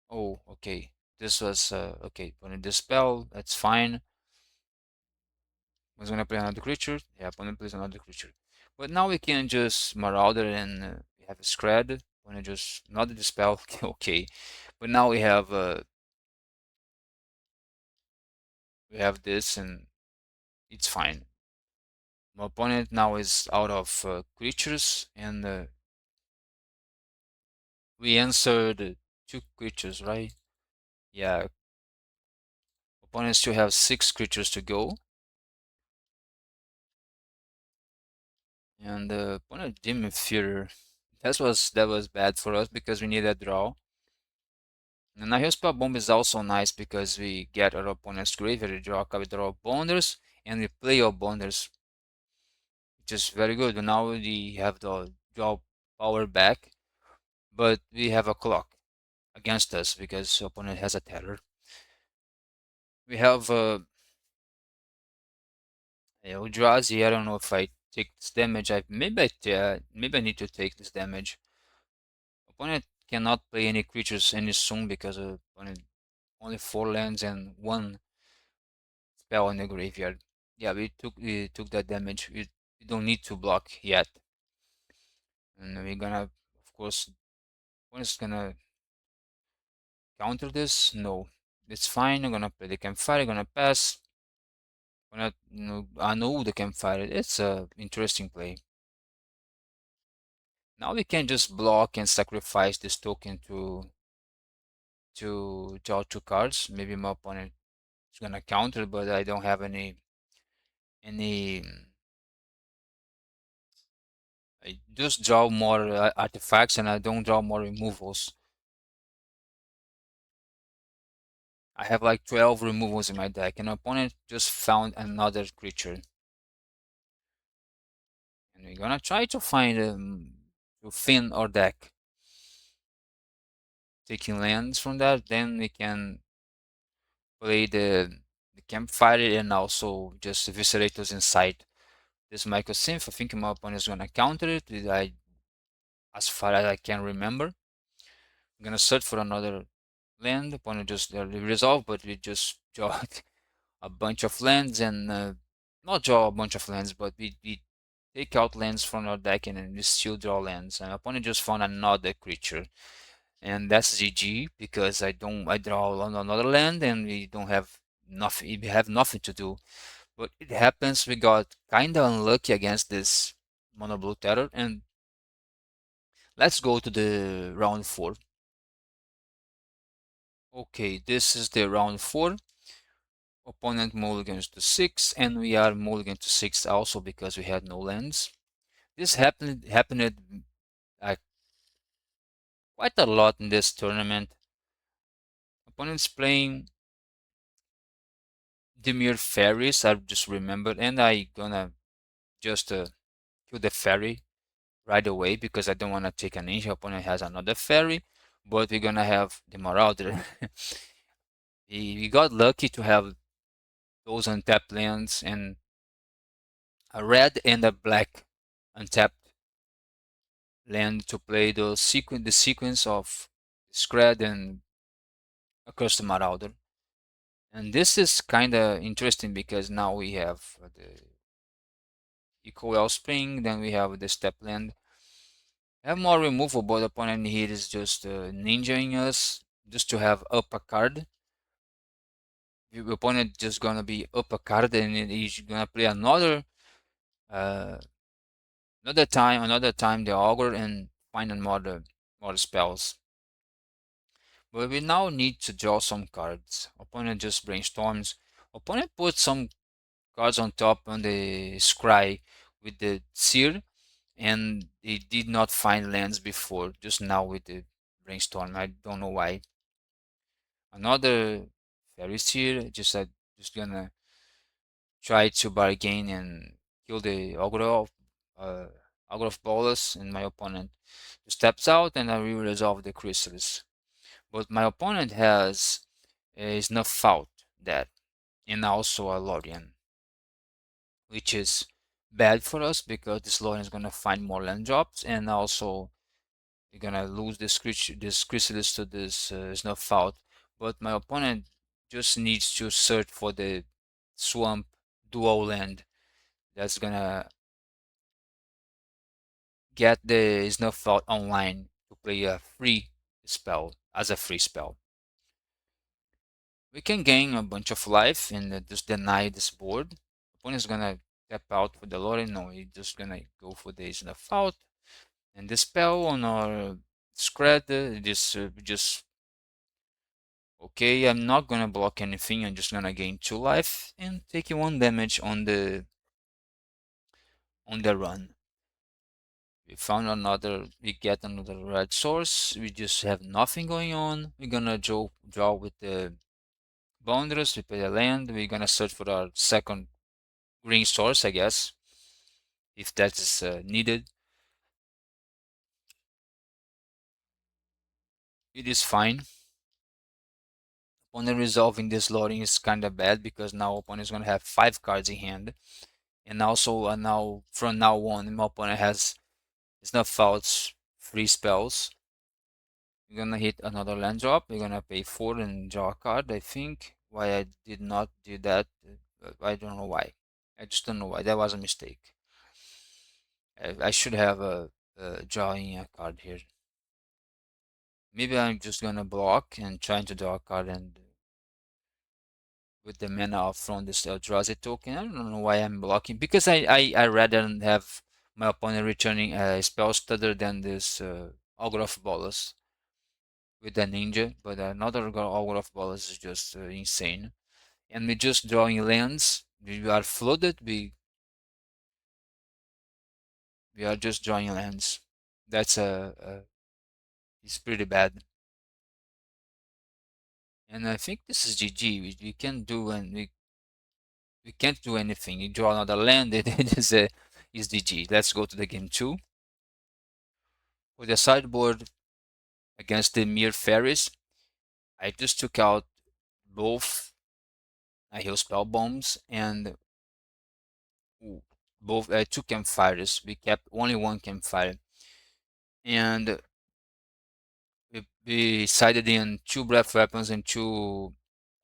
Oh, okay. This was okay. Putting the spell. That's fine. Was gonna play another creature. Yeah, opponent plays another creature. But now we can just Marauder and we have a Skred. Wanna just not the spell. Okay. But now we have this and it's fine. My opponent now is out of creatures and we answered 2 creatures, right? Yeah. Opponent still have 6 creatures to go. And opponent DIMIR. That was bad for us because we need a draw. And now spell bomb is also nice because we get our opponent's graveyard, draw a card, draw bonders, and we play our bonders, which is very good. And now we have the draw power back, but we have a clock against us because opponent has a terror. We have Eldrazi. I don't know if I take this damage. Maybe I need to take this damage. Opponent cannot play any creatures any soon because opponent only 4 lands and 1 spell in the graveyard. Yeah, we took that damage. We don't need to block yet. And we're gonna, of course, one is gonna counter this. No, it's fine. I'm gonna play the campfire. I'm gonna pass. Gonna, I know the campfire. It's a interesting play. Now we can just block and sacrifice this token to draw 2 cards. Maybe my opponent is gonna counter, but I don't have any. I just draw more artifacts and I don't draw more removals. I have like 12 removals in my deck, and opponent just found another creature. And we're gonna try to find to thin our deck. Taking lands from that, then we can play the campfire and also just eviscerate us inside this microsynth. I think my opponent is gonna counter it. As far as I can remember. I'm gonna search for another land. Opponent just resolve, but we just draw a bunch of lands and not draw a bunch of lands, but we take out lands from our deck and then we still draw lands. And opponent just found another creature, and that's GG because I draw another land and we don't have nothing. We have nothing to do. But it happens. We got kinda unlucky against this mono blue terror, and let's go to the round 4. Okay, this is the round 4. Opponent mulligans to 6, and we are mulligan to 6 also because we had no lands. This happened uh, quite a lot in this tournament. Opponents playing DIMIR fairies, I just remembered, and I gonna just kill the fairy right away because I don't want to take a ninja. Opponent has another fairy, but we're gonna have the Marauder. We got lucky to have those untapped lands and a red and a black untapped land to play the sequence of Skred and a custom Marauder. And this is kind of interesting because now we have the Eco Wellspring, then we have the Step Land. Have more removal, but the opponent here is just ninjaing us just to have up a card. The opponent just gonna be up a card and he's gonna play uh, another time the Augur and find more spells. But we now need to draw some cards. Opponent just brainstorms. Opponent puts some cards on top on the scry with the seer, and they did not find lands before. Just now with the brainstorm, I don't know why. Another fairy seer. Just gonna try to bargain and kill the uh, Ogre of Bolas, and my opponent steps out, and I will resolve the Chrysalis. But my opponent has a Snuff out that, and also a Lorien, which is bad for us because this Lorien is gonna find more land drops, and also we're gonna lose this Chrysalis to this Snuff out. But my opponent just needs to search for the swamp dual land that's gonna get the Snuff out online to play a free spell as a free spell. We can gain a bunch of life and just deny this board. Opponent's gonna tap out for the Lore. No, he's just gonna go for the Snuff out. And the spell on our Skred, just okay. I'm not gonna block anything. I'm just gonna gain 2 life and take 1 damage on the run. We get another red source. We just have nothing going on. We're gonna draw with the boundaries. We play a land. We're gonna search for our second green source, I guess, if that is needed. It is fine. Opponent resolving this loading is kind of bad because now opponent is gonna have 5 cards in hand, and also now from now on, my opponent has Snuff outs, free spells. We're gonna hit another land drop. We're gonna pay 4 and draw a card. I think why I did not do that. I don't know why. I just don't know why. That was a mistake. I should have drawing a card here. Maybe I'm just gonna block and trying to draw a card and with the mana from this Eldrazi token. I don't know why I'm blocking because I rather have my opponent returning a spell stutter than this Ogre of Bolas with the ninja, but another Ogre of Bolas is just insane. And we just drawing lands. We are flooded. We are just drawing lands. That's it's pretty bad. And I think this is GG. We can't do and we can't do anything. You draw another land. It is GG. Let's go to the game 2. With the sideboard against the DIMIR FAERIES, I just took out both Heal Spell Bombs and both 2 campfires. We kept only 1 campfire. And we decided in 2 Breath Weapons and 2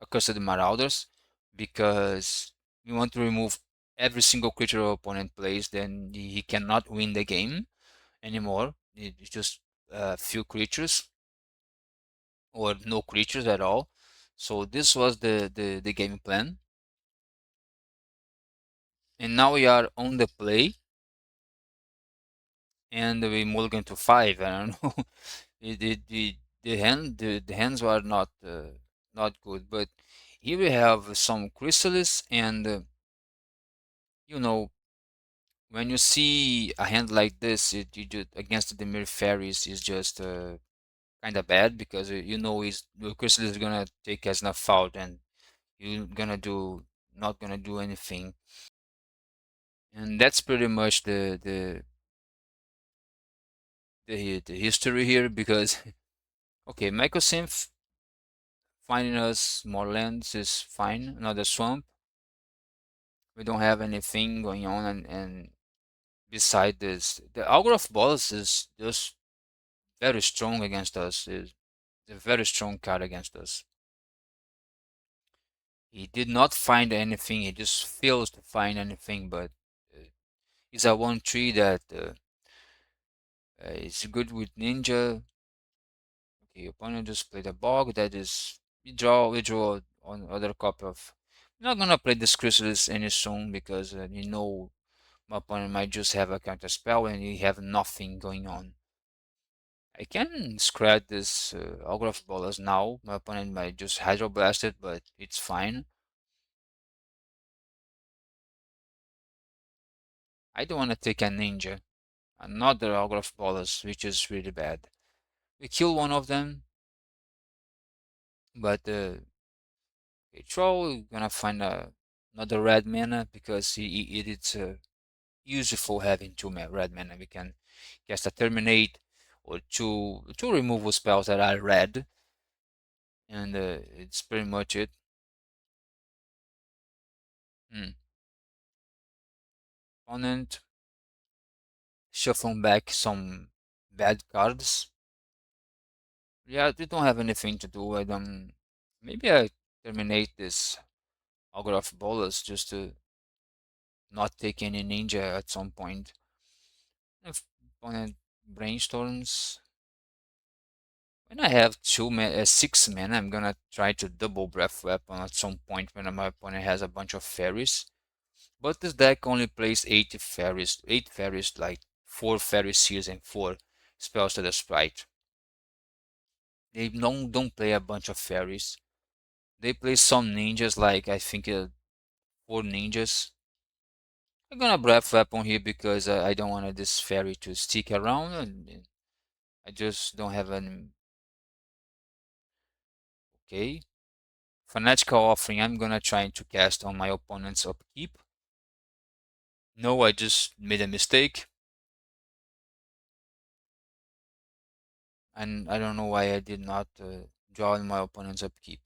Accursed Marauders because we want to remove every single creature our opponent plays, then he cannot win the game anymore. It's just a few creatures or no creatures at all. So this was the game plan. And now we are on the play and we mulligan to 5. I don't know. The hands were not good, but here we have some Chrysalis and you know, when you see a hand like this, you just against the DIMIR FAERIES is just kind of bad because you know the Chrysalis is gonna take as enough out and you're gonna do not gonna do anything. And that's pretty much the history here because okay, Microsynth finding us more lands is fine. Another swamp. We don't have anything going on, and beside this, the Augur of Balls is just very strong against us. Is a very strong card against us. He did not find anything. He just fails to find anything. But it's a 1/3 that is good with Ninja. Okay, opponent just played a Bog. That is we draw on other copy of. I'm not gonna play this Chrysalis any soon because you know my opponent might just have a counter spell and you have nothing going on. I can scratch this Augur of Bolas now. My opponent might just Hydro Blast it, but it's fine. I don't want to take a Ninja. Another Augur of Bolas, which is really bad. We kill one of them, but a troll, we're gonna find another red mana because it's useful having two red mana. We can cast a Terminate or two removal spells that are red, and it's pretty much it. Hmm. Opponent shuffling back some bad cards. Yeah, we don't have anything to do. I don't. Maybe I terminate this Augur of Bolas just to not take any ninja at some point. If opponent brainstorms, when I have 6 mana, I'm gonna try to double Breath Weapon at some point when my opponent has a bunch of fairies. But this deck only plays 8 fairies, like 4 fairy seals and 4 spells to the sprite. They don't play a bunch of fairies. They play some ninjas, like I think 4 ninjas. I'm gonna Breath Weapon here because I don't want this fairy to stick around, and I just don't have any. Okay. Fanatical Offering, I'm gonna try to cast on my opponent's upkeep. No, I just made a mistake. And I don't know why I did not draw on my opponent's upkeep.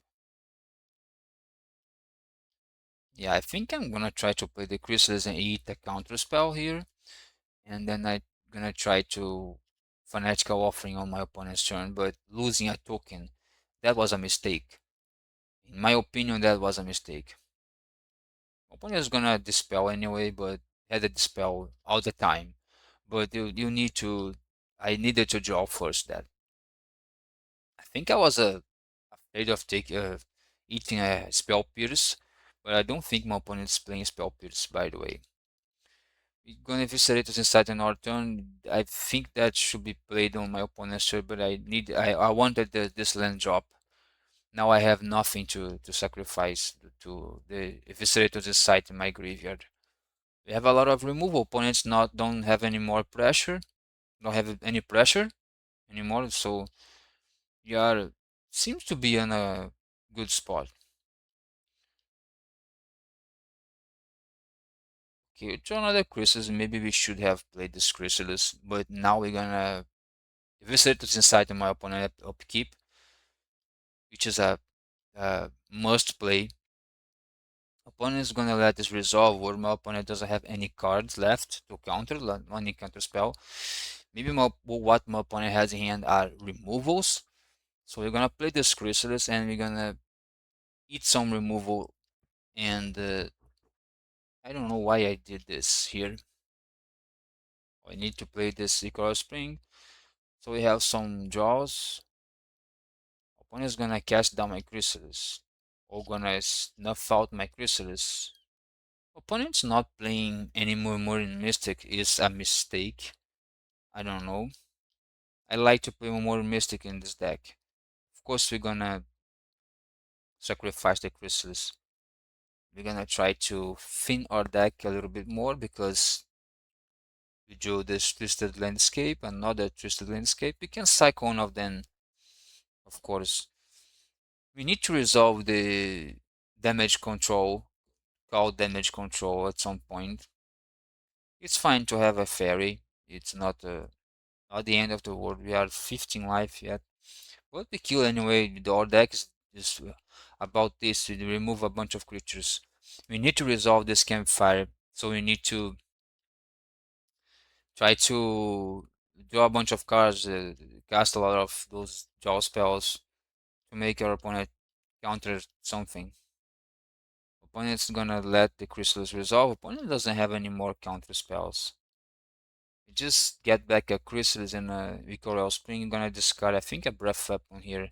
Yeah, I think I'm gonna try to play the Chrysalis and eat a counter spell here. And then I'm gonna try to Fanatical Offering on my opponent's turn, but losing a token, that was a mistake. In my opinion, that was a mistake. Opponent is gonna dispel anyway, but had a dispel all the time. But you need to. I needed to draw first. That I think I was afraid of eating a spell pierce, but I don't think my opponent is playing spell pierce. By the way, we're gonna eviscerate us inside an our turn. I think that should be played on my opponent's turn, but I wanted this land drop. Now I have nothing to sacrifice to the eviscerator's site in my graveyard. We have a lot of removal. Opponents not don't have any more pressure. Don't have any pressure anymore. So we are seems to be in a good spot. Okay, to another Chrysalis. Maybe we should have played this Chrysalis, but now we're gonna visit this inside of my opponent upkeep, which is a must play. Opponent is gonna let this resolve, or my opponent doesn't have any cards left to counter, like any counter spell. Maybe what my opponent has in hand are removals. So we're gonna play this Chrysalis and we're gonna eat some removal. And I don't know why I did this here. I need to play this Icarus Spring. So we have some draws. Opponent is gonna cast down my Chrysalis, or gonna snuff out my Chrysalis. Opponent's not playing any more in Mystic is a mistake. I don't know. I like to play more Mystic in this deck. Of course, we're gonna sacrifice the Chrysalis. We're gonna try to thin our deck a little bit more because we drew this Twisted Landscape, another Twisted Landscape. We can cycle one of them, of course. We need to resolve the damage control, called damage control at some point. It's fine to have a fairy. It's not Not the end of the world. We are 15 life yet. But we kill anyway. Our deck is just about this. We remove a bunch of creatures. We need to resolve this campfire. So we need to try to draw a bunch of cards, cast a lot of those draw spells to make our opponent counter something. Opponent's gonna let the crystals resolve. Opponent doesn't have any more counter spells. We just get back a crystals and a Recoil Spring. Gonna discard, I think, a breath weapon here.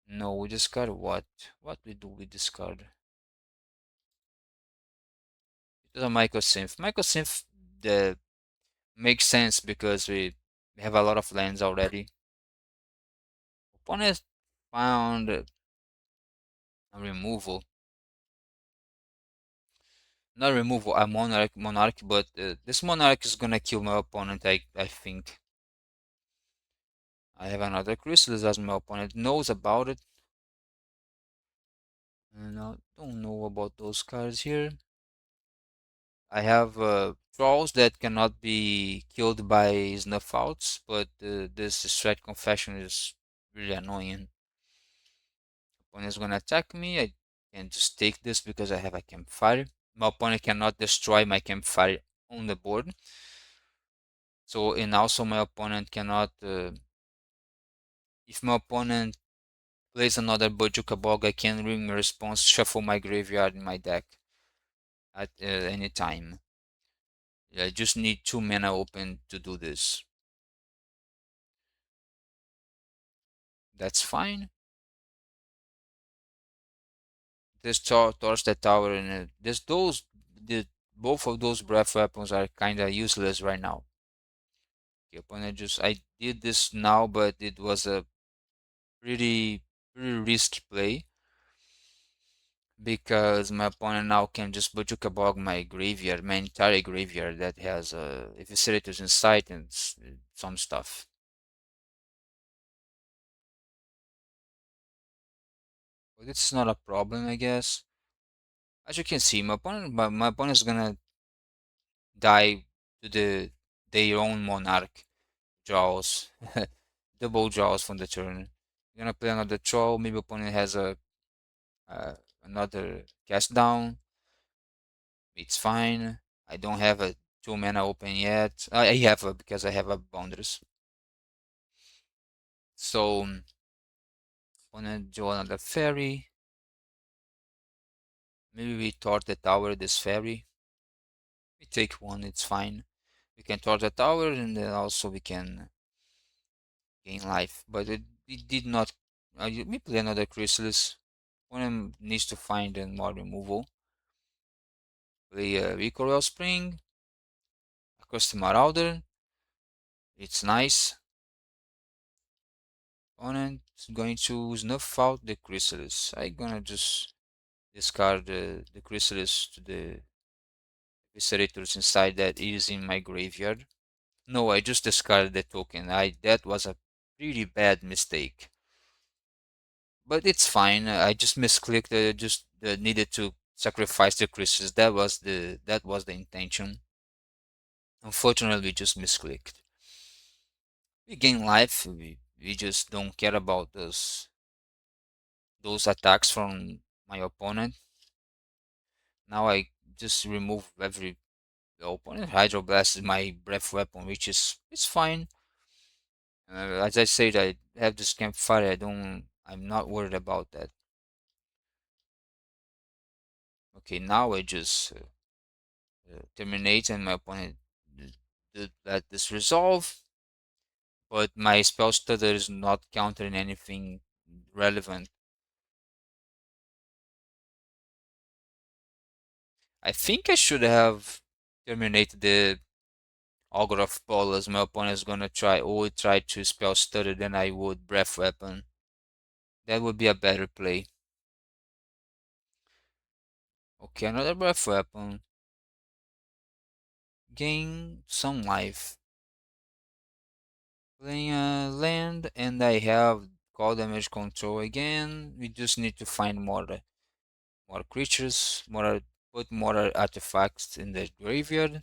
No, we discard what? What we do we discard? It is a Mycosynth. Mycosynth the makes sense because we have a lot of lands already. Opponent found a removal. Not removal, a monarch, but this monarch is gonna kill my opponent, I think. I have another Chrysalis as my opponent knows about it. And I don't know about those cards here. I have trolls that cannot be killed by snuff outs, but this Strat Confession is really annoying. Opponent's gonna attack me. I can just take this because I have a campfire. My opponent cannot destroy my campfire on the board. So, and also my opponent cannot, if my opponent plays another Bojuka Bog, I can ring a response, shuffle my graveyard in my deck at any time. I just need 2 mana open to do this. That's fine. This torch the tower and both of those breath weapons are kinda useless right now. Okay, opponent I did this now, but it was a pretty risky play because my opponent now can just Bojuka Bog my graveyard, my entire graveyard that has Eviscerators inside and some stuff. But it's not a problem, I guess. As you can see, my opponent is gonna die to their own monarch draws, double draws from the turn. You're gonna play another troll. Maybe opponent has a another cast down. It's fine. I don't have a 2 mana open yet. I have a because I have a boundaries. So opponent draw another fairy. Maybe we tort the tower this fairy. We take one. It's fine. We can tort the tower and then also we can gain life. But it did not. Let me play another chrysalis. One needs to find more removal. Play a Recoil Spring, a Custom Marauder. It's nice. Opponent is going to snuff out the chrysalis. I'm gonna just discard the chrysalis to the eviscerators inside that is in my graveyard. No, I just discarded the token. That was a pretty bad mistake. But it's fine. I just misclicked. Just needed to sacrifice the crystals. That was the intention. Unfortunately, we just misclicked. We gain life. We just don't care about those attacks from my opponent. Now I just remove every opponent. Hydroblast is my breath weapon, which is it's fine. As I said, I have this campfire. I'm not worried about that. Okay, now I just terminate and my opponent let this resolve, but my spell stutter is not countering anything relevant. I think I should have terminated the Augur of Bolas. My opponent is gonna try to spell stutter than I would breath weapon. That would be a better play. Okay, another breath weapon. Gain some life. Playing a land and I have call damage control again. We just need to find more creatures, put more artifacts in the graveyard.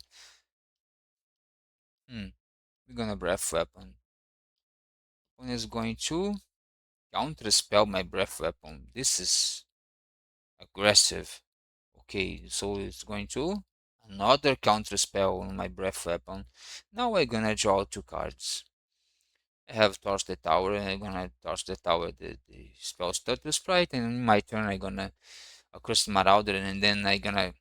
We're gonna breath weapon. Opponent is going to counter spell my breath weapon. This is aggressive. Okay, so it's going to another counter spell on my breath weapon. Now I'm gonna draw 2 cards. I have tossed the tower and I'm gonna toss the tower, the spell start to sprite, and in my turn I'm gonna across the Marauder, and then I'm gonna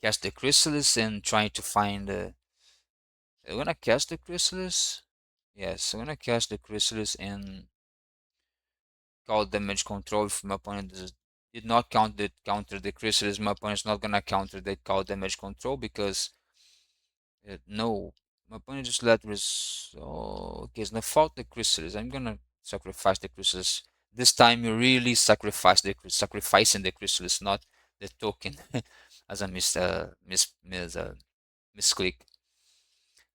cast the Chrysalis and try to find I'm gonna cast the Chrysalis. Yes, I'm gonna cast the Chrysalis and call damage control if my opponent did not counter the Chrysalis. My opponent's not gonna counter the call damage control because no, my opponent just let okay, it's not fault the Chrysalis. I'm gonna sacrifice the Chrysalis. This time you really sacrificing the Chrysalis, not the token, as a misclick.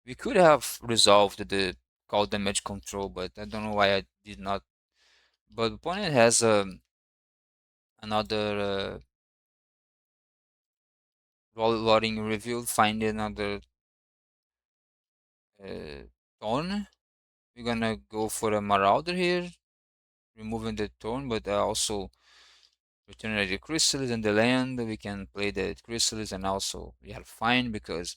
We could have resolved the call damage control, but I don't know why I did not. But opponent has another rolling review, find another uh, tone. We're gonna go for a Marauder here, removing the tone, but also returning the Chrysalis and the land. We can play the Chrysalis, and also we are fine because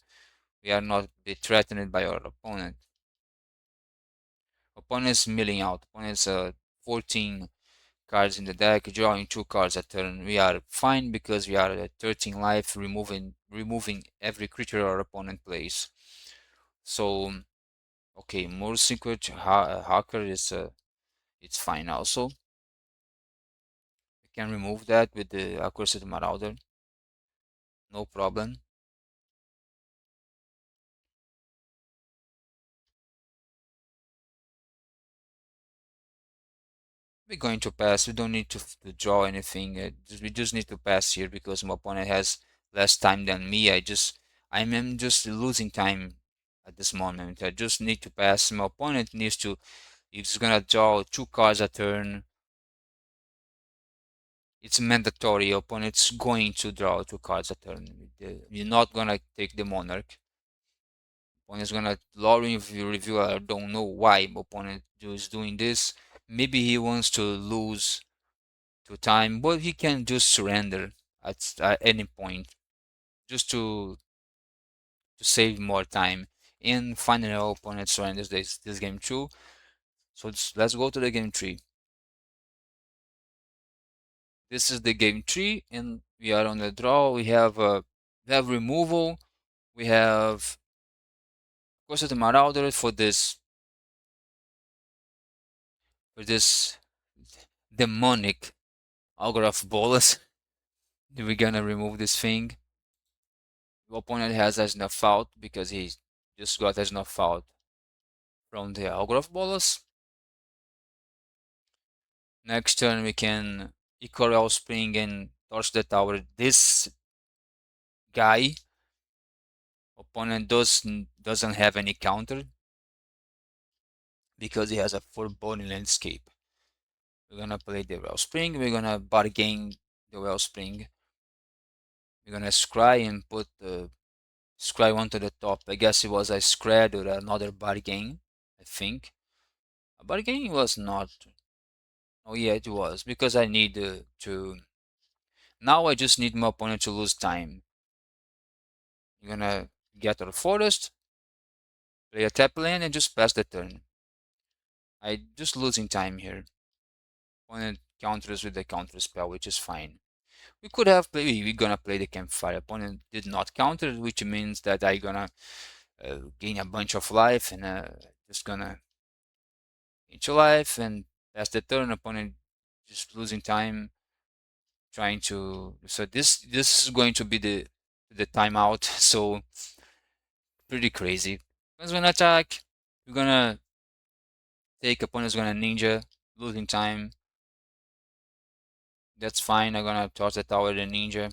we are not be threatened by our opponent. Opponent's milling out. Opponent's 14 cards in the deck, drawing 2 cards a turn. We are fine because we are at 13 life, removing every creature our opponent plays. So okay, more secret hacker is it's fine also. We can remove that with the accursed marauder, no problem. We're going to pass. We don't need to draw anything. We just need to pass here because my opponent has less time than me. I'm just losing time at this moment. I just need to pass. My opponent needs to. He's gonna draw 2 cards a turn. It's mandatory. Your opponent's going to draw 2 cards a turn. You're not gonna take the monarch. Opponent's gonna lowering review. I don't know why opponent is doing this. Maybe he wants to lose to time, but he can just surrender at any point just to save more time. And finally, our opponent surrenders this game too. So let's go to the game 3. This is the game 3, and we are on the draw. We have removal. We have Costa de Marauder for this demonic Augur of Bolas. We're gonna remove this thing. The opponent has as enough out because he just got as enough out from the Augur of Bolas. Next turn we can Ecoreal Spring and torch the tower. This guy, opponent doesn't have any counter because he has a foreboding landscape. We're gonna play the Wellspring. We're gonna bargain the Wellspring. We're gonna scry and put the scry one to the top. I guess it was a Skred or another bargain. I think a bargain was not. Oh yeah, it was because I need to. Now I just need my opponent to lose time. You're gonna get to the forest, play a tap land, and just pass the turn. I just losing time here. Opponent counters with the counter spell, which is fine. We could have played, we're gonna play the campfire. Opponent did not counter, which means that I gonna gain a bunch of life and just gonna gain 2 life and pass the turn. Opponent just losing time, trying to. So this is going to be the timeout. So pretty crazy. Opponent's gonna attack. We're gonna take. Opponent's gonna ninja, losing time. That's fine. I'm gonna toss the tower the ninja.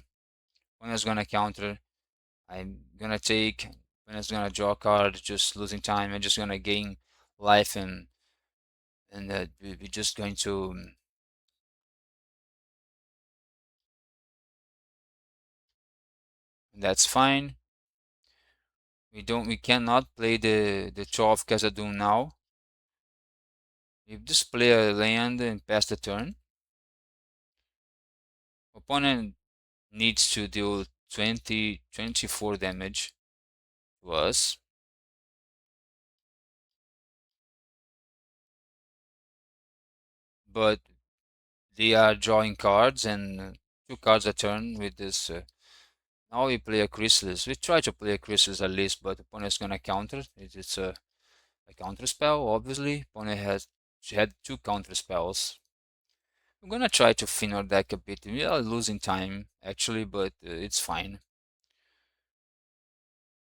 Opponent's gonna counter. I'm gonna take. Opponent's gonna draw a card, just losing time. I'm just gonna gain life and we're just going to. That's fine. We cannot play the 12 Khazad-dûm now. If this player land and pass the turn, opponent needs to deal 24 damage to us. But they are drawing cards and 2 cards a turn with this. Now we play a Chrysalis. We try to play a Chrysalis at least, but opponent's gonna counter. It's a counter spell, obviously. Opponent she had 2 counter spells. I'm gonna try to thin our deck a bit. We are losing time actually, but it's fine.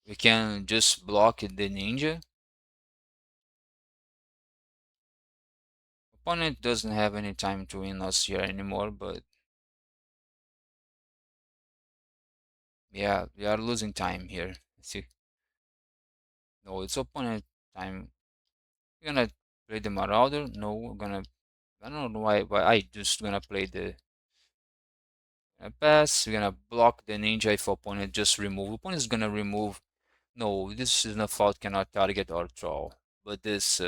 We can just block the ninja. Opponent doesn't have any time to win us here anymore, but yeah, we are losing time here. See, no, it's opponent time. We're gonna play the Marauder. No, we're gonna. I don't know why I just gonna play the pass. We're gonna block the ninja if opponent just remove. Opponent is gonna remove. No, this is not fault. Cannot target or troll. But this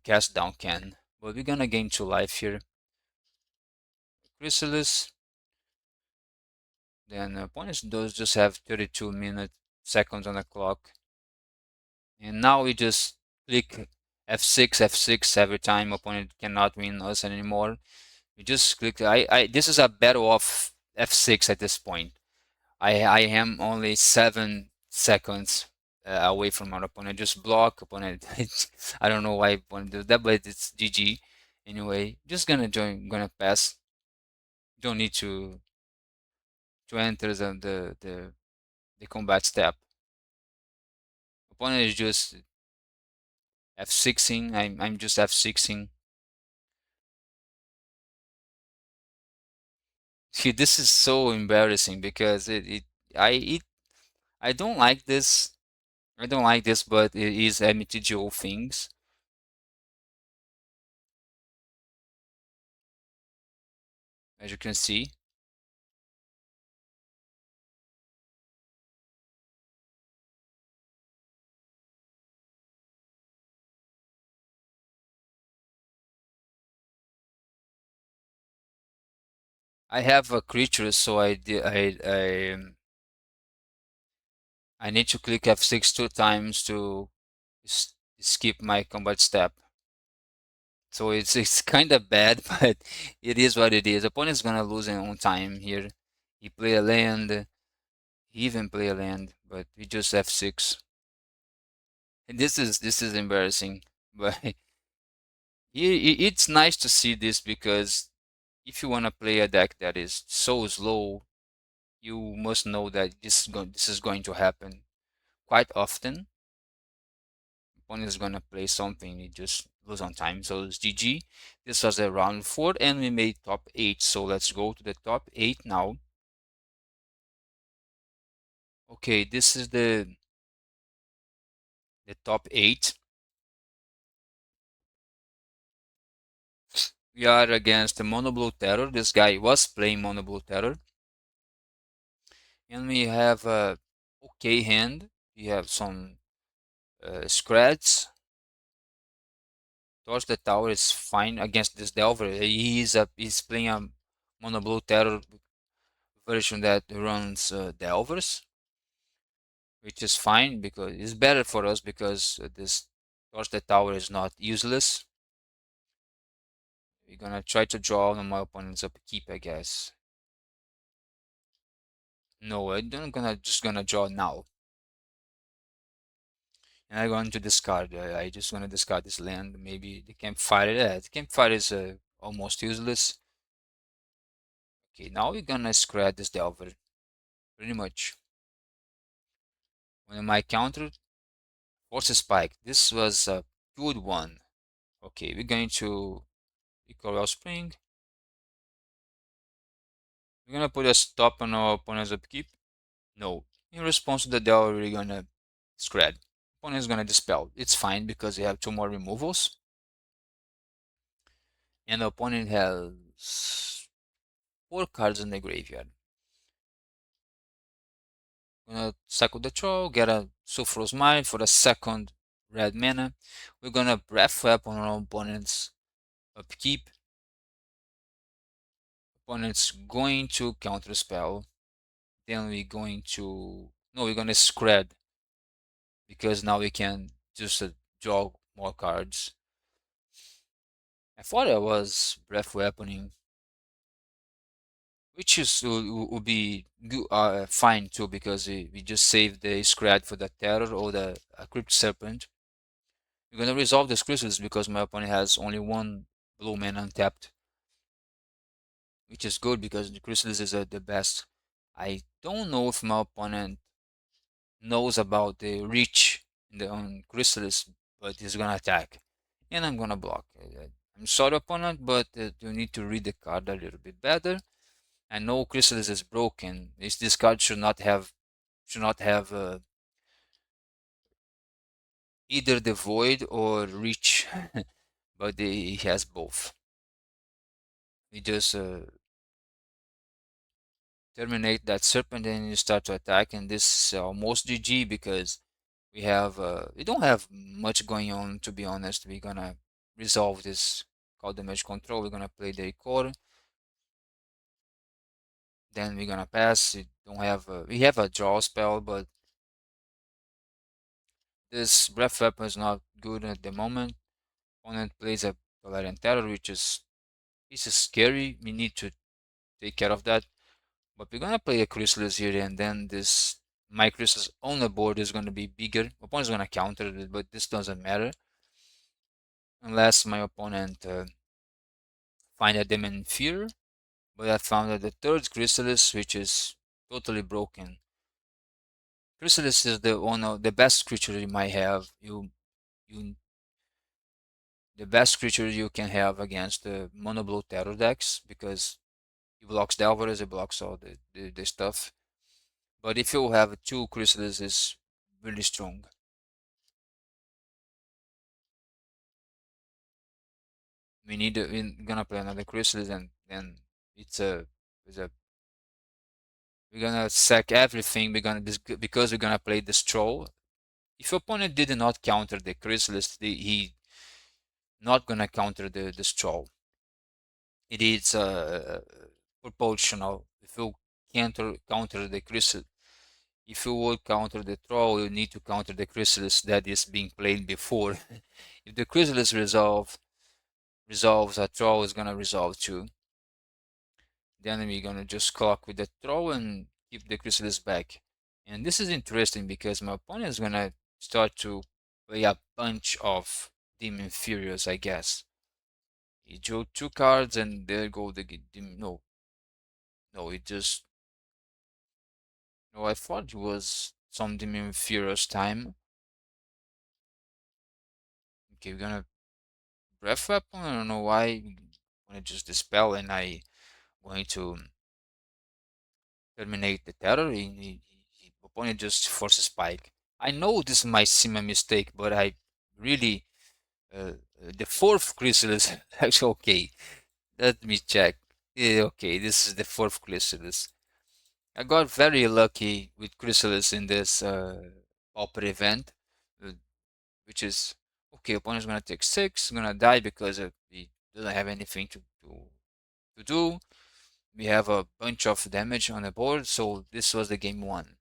cast down can. But we're gonna gain 2 life here. Chrysalis. Then opponents does just have 32 seconds on the clock. And now we just click F6, F6 every time. Opponent cannot win us anymore. We just click. This is a battle of F6 at this point. I am only 7 seconds away from our opponent. Just block opponent. I don't know why opponent does that, but it's GG. Anyway, just gonna pass. Don't need to enter the combat step. Opponent is just F6ing. I'm just F6ing. See, this is so embarrassing because it I don't like this. I don't like this, but it is MTGO things. As you can see. I have a creature, so I need to click F6 2 times to skip my combat step. So it's kind of bad, but it is what it is. Opponent's gonna lose on time here. He play a land. He even play a land, but he just F6. And this is embarrassing, but it's nice to see this because if you wanna play a deck that is so slow, you must know that this is going to happen quite often. Opponent is gonna play something, you just lose on time. So it's GG. This was a round 4 and we made top 8. So let's go to the top 8 now. Okay, this is the top 8. We are against the Mono Blue Terror. This guy was playing Mono Blue Terror. And we have a okay hand. We have some Skreds. Torch the Tower is fine against this Delver. He's playing a Mono Blue Terror version that runs Delvers, which is fine because it's better for us because this Torch the Tower is not useless. We're gonna try to draw on my opponent's upkeep, I guess. No, I'm just gonna draw now. And I'm going to discard. I just want to discard this land. Maybe the campfire. Yeah, the campfire is almost useless. Okay, now we're gonna scratch this Delver. Pretty much. When my counter force spike. This was a good one. Okay, we're going to Eco Spring. We're gonna put a stop on our opponent's upkeep. No. In response to the Delver, we're gonna Skred. Opponent is gonna dispel. It's fine because they have 2 more removals. And the opponent has 4 cards in the graveyard. Gonna cycle the troll, get a Sulfurous Mine for the second red mana. We're gonna Breath Weapon on our opponent's upkeep. Opponent's going to counter spell. Then we're going to we're gonna Skred because now we can just draw more cards. I thought I was Breath Weaponing, which is would be good, fine too because we just saved the Skred for the Terror or the Crypt Serpent. We're gonna resolve this Chrysalis because my opponent has only one blue mana untapped, which is good because the Chrysalis is the best. I don't know if my opponent knows about the reach in the on Chrysalis, but he's gonna attack, and I'm gonna block. I'm sorry, opponent, but you need to read the card a little bit better. I know Chrysalis is broken. This card should not have either the void or reach, but he has both. We just terminate that serpent and you start to attack, and this is almost GG because we don't have much going on, to be honest. We're gonna resolve this called damage control. We're gonna play the core, then we're gonna pass. We have a draw spell, but this breath weapon is not good at the moment. Opponent plays a Valerian Terror, which is scary. We need to take care of that. But we're gonna play a Chrysalis here, and then this my Chrysalis on the board is gonna be bigger. Opponent's gonna counter it, but this doesn't matter unless my opponent find a Demon Fear. But I found that the third Chrysalis, which is totally broken. Chrysalis is the one of the best creature you might have. You the best creature you can have against the mono blue terror decks because it blocks Delverus, it blocks all the stuff. But if you have two Chrysalis, it's really strong. We're gonna play another Chrysalis, and then it's a we're gonna sack everything. Because we're gonna play this troll. If your opponent did not counter the Chrysalis, he not gonna counter the troll. It is proportional. If you counter the Chrysalis, if you would counter the troll, you need to counter the Chrysalis that is being played before. If the Chrysalis resolves, a troll is gonna resolve too. Then we're gonna just clock with the throw and keep the Chrysalis back. And this is interesting because my opponent is gonna start to play a bunch of Demon Furious, I guess. He drew two cards and there go the Demon. No, it just. No, I thought it was some Demon Furious time. Okay, we're gonna Breath Weapon. I don't know why. I'm gonna just dispel and I going to terminate the terror. Opponent just force a spike. I know this might seem a mistake, but I really the fourth chrysalis. Actually, okay. Let me check. Yeah, okay, this is the fourth chrysalis. I got very lucky with chrysalis in this pauper event, uh, which is okay. Opponent's gonna take six, gonna die because he doesn't have anything to do. We have a bunch of damage on the board, so this was the game one.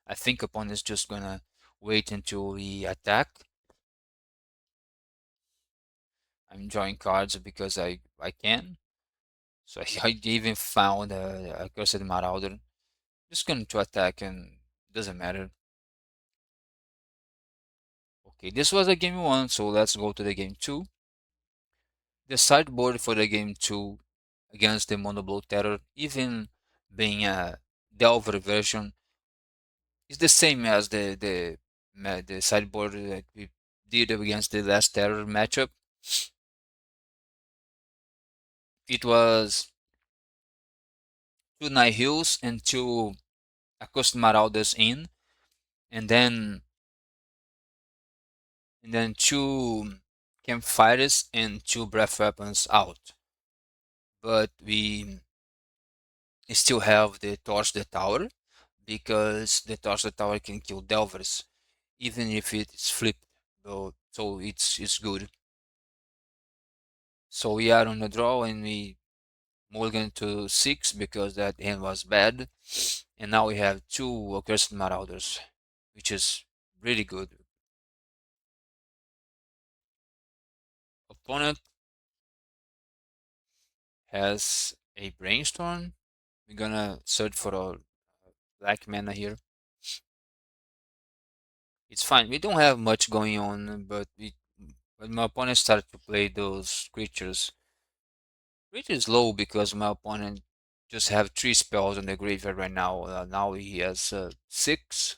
I think opponent is just gonna wait until we attack. I'm drawing cards because I can. So I even found a Cursed Marauder. Just going to attack and doesn't matter. Okay, this was a game one, so let's go to the game two. The sideboard for the game two against the Monoblue Terror, even being a Delver version, is the same as the sideboard that we did against the last Terror matchup. It was two Nihils and two Accustomed Marauders in, and then two Campfires and two Breath Weapons out. But we still have the Torch the Tower because the Torso Tower can kill Delvers, even if it's flipped. So it's good. So we are on the draw and we mulligan to 6 because that hand was bad. And now we have 2 Accursed Marauders, which is really good. Opponent has a Brainstorm. We're gonna search for a black mana here. It's fine. We don't have much going on, but when my opponent started to play those creatures, which is low because my opponent just have 3 spells on the graveyard right now. Now he has 6.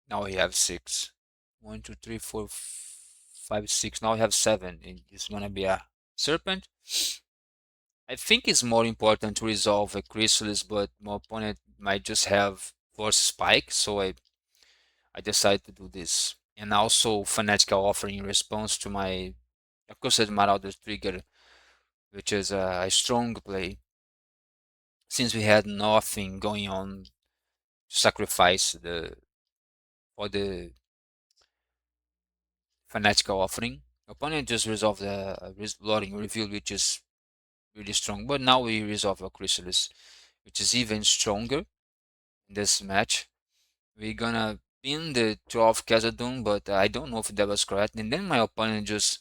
Now he has 6. 1, 2, 3, 4, 5, 6. Now we have 7. It's gonna be a Serpent. I think it's more important to resolve a Chrysalis, but my opponent might just have Force Spike, so I decided to do this. And also Fanatical Offering in response to my Accursed Marauder trigger, which is a strong play. Since we had nothing going on to sacrifice for the Fanatical Offering, opponent just resolved the Loading Reveal, which is really strong. But now we resolve a Chrysalis, which is even stronger in this match. We're gonna pin the 12 Khazad-dûm, but I don't know if that was correct. And then my opponent just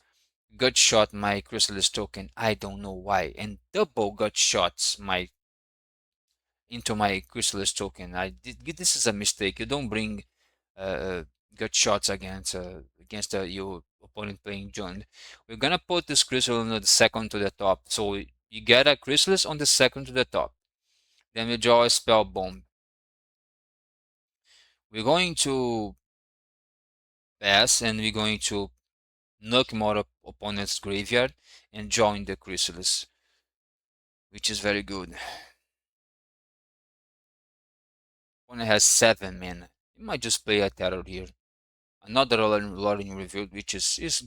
gut shot my Chrysalis token. I don't know why. And double gut shots into my Chrysalis token. This is a mistake. You don't bring gut shots against your opponent playing Jund. We're gonna put this Chrysalis on the second to the top. So you get a Chrysalis on the second to the top. Then we draw a spell bomb. We're going to pass and we're going to knock more opponent's graveyard and join the Chrysalis, which is very good. Opponent has 7 mana. You might just play a terror here. Another Loring Reveal, which is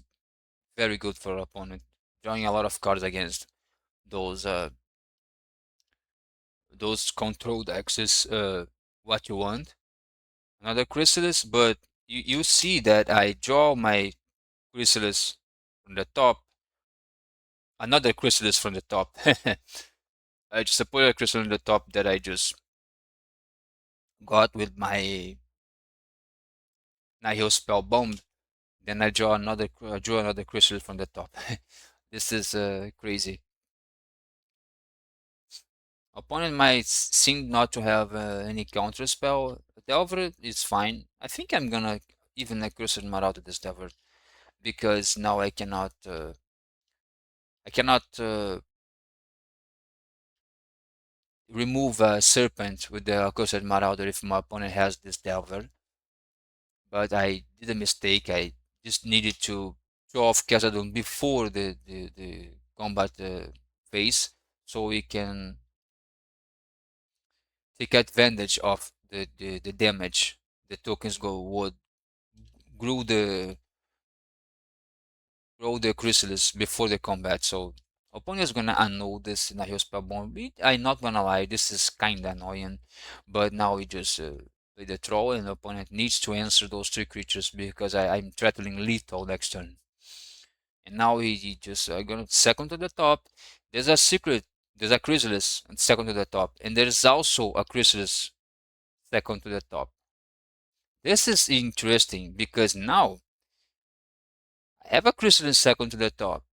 very good for opponent. Drawing a lot of cards against those controlled axes. What you want. Another Chrysalis, but you see that I draw my Chrysalis from the top. Another Chrysalis from the top. I just put a Chrysalis on the top that I just got with my Nihil spell bomb. Then I draw another crystal from the top. This is crazy. Opponent might seem not to have any counter spell. Delver is fine. I think I'm gonna even Accursed Marauder this Delver because now I cannot remove a Serpent with the Accursed Marauder if my opponent has this Delver. But I did a mistake. I just needed to throw off Khazad-dûm before the combat phase, so we can take advantage of the damage the tokens would grow the chrysalis before the combat. So opponent is gonna annul this in a heal spell bomb. I'm not gonna lie, this is kinda annoying, but now we just play the troll and the opponent needs to answer those 3 creatures because I'm threatening lethal next turn. And now he just gonna second to the top. There's a secret. There's a chrysalis and second to the top, and there's also a chrysalis second to the top. This is interesting because now I have a chrysalis second to the top,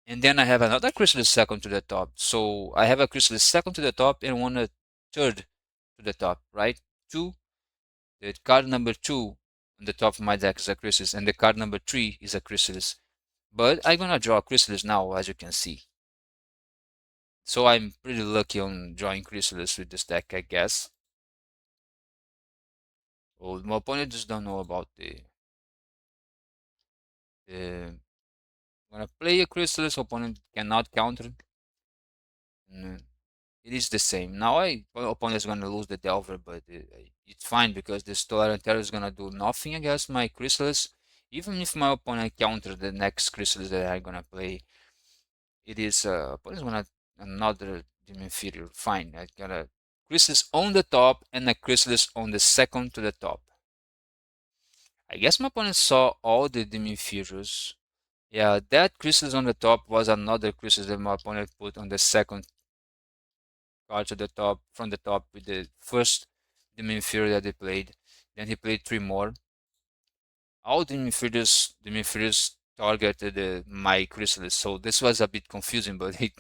and then I have another chrysalis second to the top. So I have a chrysalis second to the top and one third to the top, right? The card number 2 on the top of my deck is a chrysalis, and the card number 3 is a chrysalis. But I'm gonna draw a chrysalis now, as you can see. So I'm pretty lucky on drawing chrysalis with this deck, I guess. Well, my opponent just don't know about the when I play a chrysalis, opponent cannot counter. It is the same. Now opponent is gonna lose the Delver, but it's fine because this Tolerant Terror is gonna do nothing against my chrysalis. Even if my opponent counter the next chrysalis that I'm gonna play, it is opponent is gonna another Dim Inferior. Fine, I got a Chrysalis on the top and a Chrysalis on the second to the top. I guess my opponent saw all the DIMIR. Yeah, that Chrysalis on the top was another Chrysalis that my opponent put on the second card to the top, from the top with the first DIMIR that they played. Then he played 3 more. All DIMIR targeted my Chrysalis, so this was a bit confusing, but hey,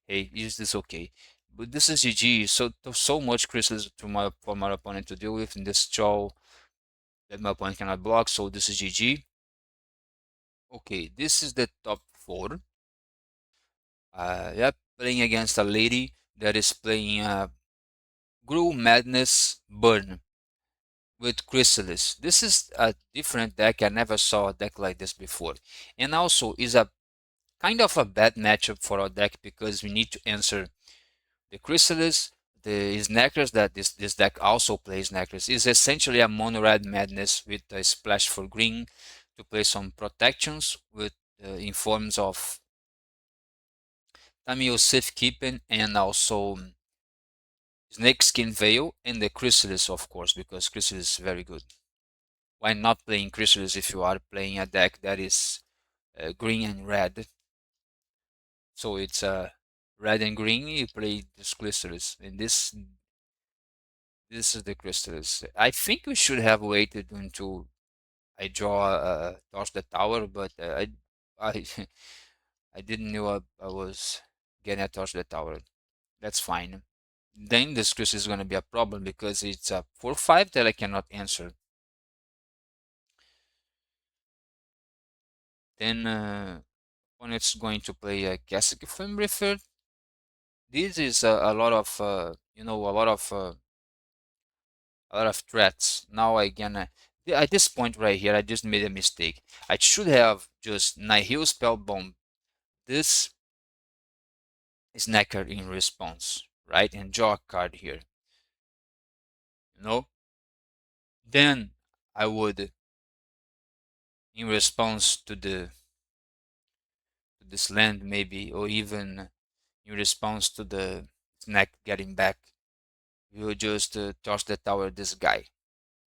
is this okay? But this is GG, so much Chrysalis for my opponent to deal with in this draw that my opponent cannot block, so this is GG. Okay, this is the top 4. Yeah, playing against a lady that is playing GRUUL Madness Burn with Chrysalis. This is a different deck. I never saw a deck like this before. And also is a kind of a bad matchup for our deck because we need to answer the Chrysalis, the Snackers that this deck also plays Snackers. Is essentially a mono red madness with a splash for green to play some protections with in forms of Tamio Safekeeping and also Snakeskin Veil and the Chrysalis, of course, because Chrysalis is very good. Why not playing Chrysalis if you are playing a deck that is green and red? So it's red and green, you play this Chrysalis, and this is the Chrysalis. I think we should have waited until I draw Toss the Tower, but I I didn't know I was getting a Toss the Tower. That's fine. Then this Chrysalis is going to be a problem because it's a 4/5 that I cannot answer. Then when it's going to play a Cacique Flame Breather, this is a lot of you know, a lot of threats. Now I gonna at this point right here, I just made a mistake. I should have just Nihil Spellbomb this Snacker in response, right? And draw a card here. You know? Then I would, in response to this land maybe, or even in response to the snack getting back, we will just toss the tower this guy,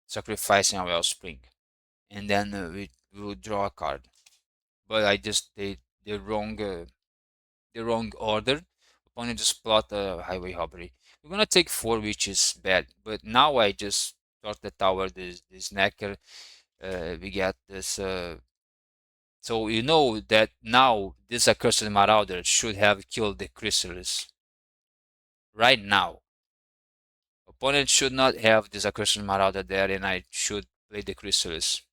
sacrificing our Wellspring. And then we will draw a card. But I just did the wrong order. Opponent just plot a highway robbery. We're gonna take 4, which is bad. But now I just start the tower, this snacker. We get this. So you know that now this accursed marauder should have killed the Chrysalis. Right now, opponent should not have this accursed marauder there, and I should play the Chrysalis.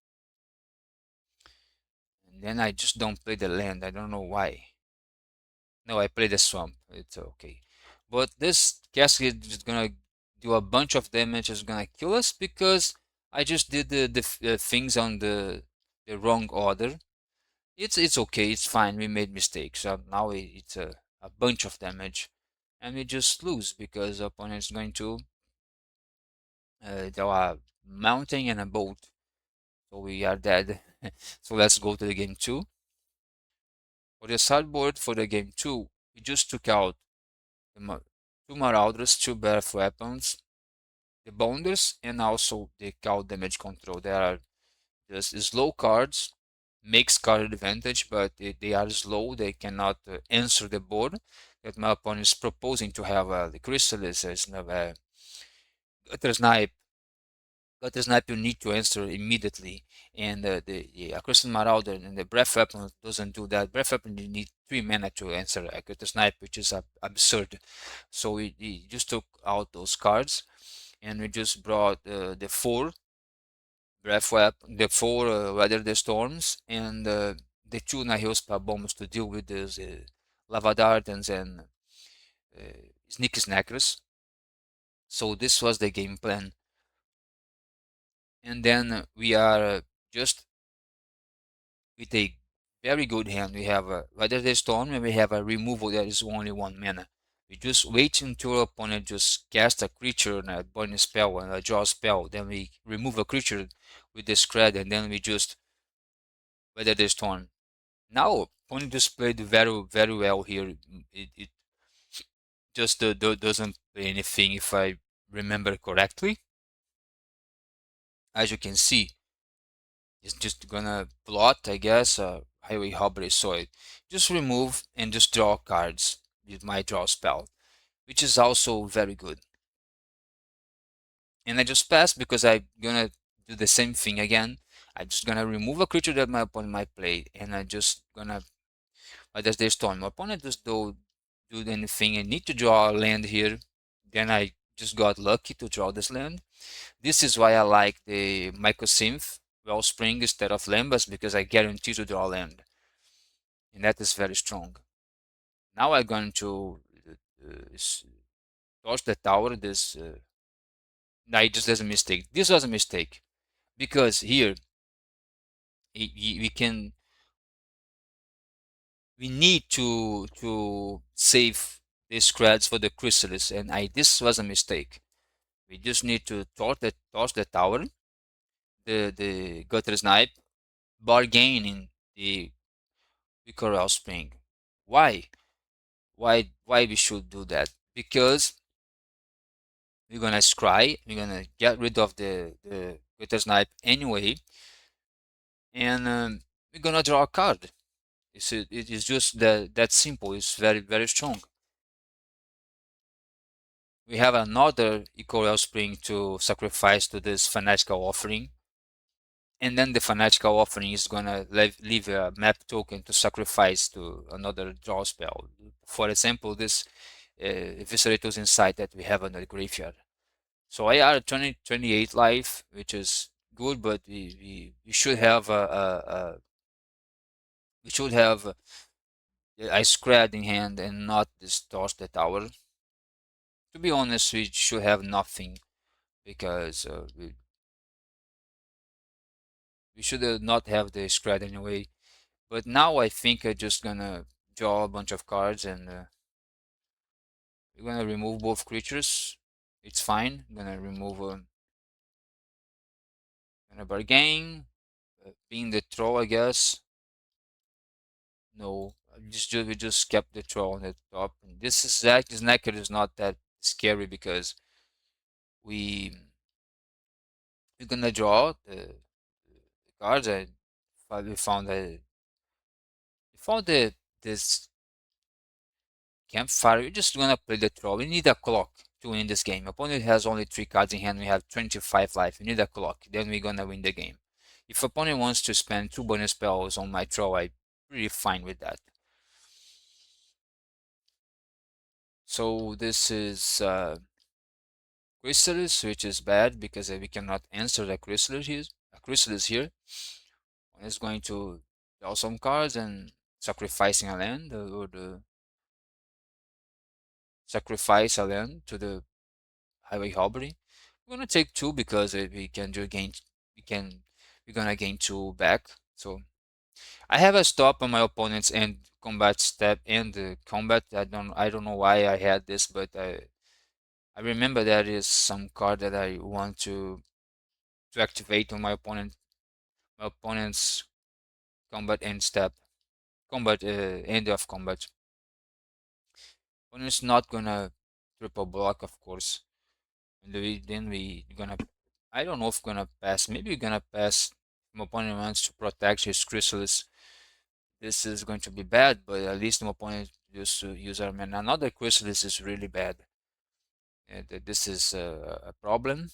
And then I just don't play the land. I don't know why. No, I play the swamp. It's okay. But this cascade is gonna do a bunch of damage. It's gonna kill us because I just did the things on the wrong order. It's okay. It's fine. We made mistakes. So now it's a bunch of damage, and we just lose because the opponent is going to do a mountain and a boat. So we are dead. So let's go to the game 2. For the sideboard for the game 2, we just took out the 2 Marauders, 2 Breath Weapons, the Bonders, and also the Cow Damage Control. They are just slow cards, makes card advantage, but they are slow. They cannot answer the board that my opponent is proposing to have the Chrysalis as Gutter Snipe. Gutter Snipe you need to answer immediately, and the Crystal Marauder and the Breath Weapon doesn't do that. Breath Weapon you need 3 mana to answer a Gutter Snipe, which is absurd. So we just took out those cards, and we just brought the 4 Breath Weapon, the 4 Weather the Storms, and the 2 Nihil Spell Bombs to deal with those Lava Dardens and Sneaky Snackers. So this was the game plan. And then we are just with a very good hand. We have a Weather the Storm and we have a removal that is only 1 mana. We just wait until our opponent just cast a creature and a burning spell and a draw spell. Then we remove a creature with the Skred and then we just Weather the Storm. Now opponent just played very well here. It just doesn't play anything if I remember correctly, as you can see, it's just gonna plot, I guess, highway hybrid soil. Just remove and just draw cards with my draw spell, which is also very good. And I just pass because I'm gonna do the same thing again. I'm just gonna remove a creature that my opponent might play, and I just gonna that's their storm. My opponent just don't do anything. I need to draw a land here. Then I just got lucky to draw this land. This is why I like the Mycosynth Wellspring instead of Lambas, because I guarantee to draw land. And that is very strong. Now I'm going to torch the tower. No, it just a mistake. This was a mistake because here we can we need to save the Skreds for the Chrysalis, and this was a mistake. We just need to torch the tower, the gutter snipe, bargaining the Coral Spring. Why? Why we should do that? Because we're gonna scry, we're gonna get rid of the gutter snipe anyway, and we're gonna draw a card. It is just that simple. It's very strong. We have another Coral Spring to sacrifice to this fanatical offering. And then the fanatical offering is gonna leave a map token to sacrifice to another draw spell. For example, this Eviscerator's Insight that we have on the graveyard. So I are 28 life, which is good, but we should have we should have a Skred in hand and not distorts the tower. To be honest, we should have nothing because we should not have the Skred anyway. But now I think I'm just gonna draw a bunch of cards and we're gonna remove both creatures. It's fine. I'm gonna remove gonna bargain, being the troll, I guess. No, we just kept the troll on the top. And this naked is not that scary because we we're gonna draw the cards. We found this campfire. We're just gonna play the troll. We need a clock to win this game. Opponent has only 3 cards in hand. We have 25 life. We need a clock. Then we're gonna win the game. If opponent wants to spend 2 bonus spells on my troll, I'm pretty fine with that. So this is Chrysalis, which is bad because we cannot answer the Chrysalis here. A Chrysalis here. One is going to draw some cards and sacrificing a land or the sacrifice a land to the highway robbery. We're gonna take 2 because we can do gain. We can we're gonna gain 2 back. So I have a stop on my opponent's end combat step and the combat. I don't know why I had this, but I remember that is some card that I want to activate on my opponent's combat end step, combat end of combat. Opponent's not gonna triple block, of course. And then we gonna I don't know if we're gonna pass. Maybe we're gonna pass. My opponent wants to protect his Chrysalis. This is going to be bad, but at least my opponent used to use our mana. Another Chrysalis is really bad. And this is a problem,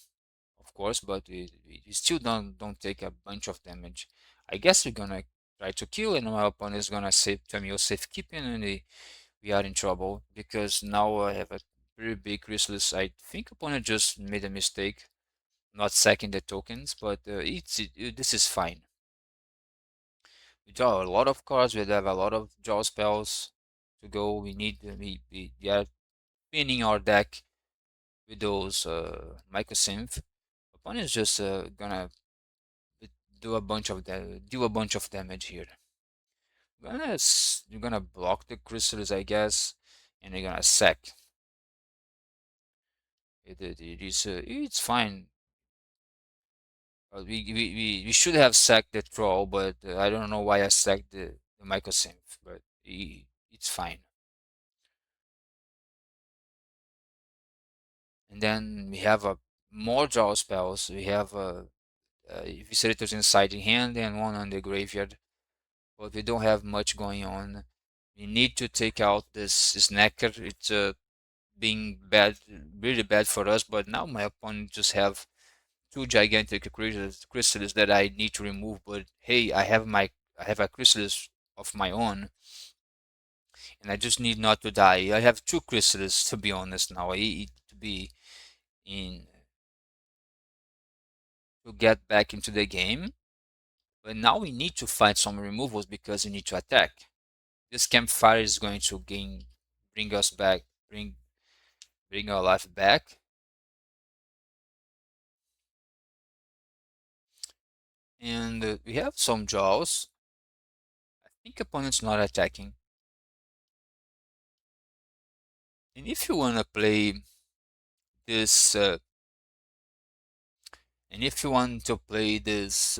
of course, but we still don't take a bunch of damage. I guess we're gonna try to kill, and my opponent is gonna save Tamil safekeeping, and we are in trouble because now I have a pretty big Chrysalis. I think opponent just made a mistake not sacking the tokens, but this is fine. We draw a lot of cards. We have a lot of draw spells to go. We need we are pinning our deck with those Mycosynth. Opponent is just gonna do a bunch of damage here. You're gonna block the crystals, I guess, and you're gonna sack. It is it's fine. We should have sacked the troll, but I don't know why I sacked the Mycosynth, but it's fine. And then we have more draw spells. We have Viscerators inside the hand and one on the graveyard. But we don't have much going on. We need to take out this Snacker. It's being bad, really bad for us. But now my opponent just have two gigantic crystals that I need to remove. But hey, I have a chrysalis of my own, and I just need not to die. I have two crystals to be honest now. I need to be in to get back into the game. But now we need to find some removals because we need to attack. This campfire is going to bring us back, bring our life back. And we have some draws. I think opponent's not attacking. And if you wanna play this, and if you want to play this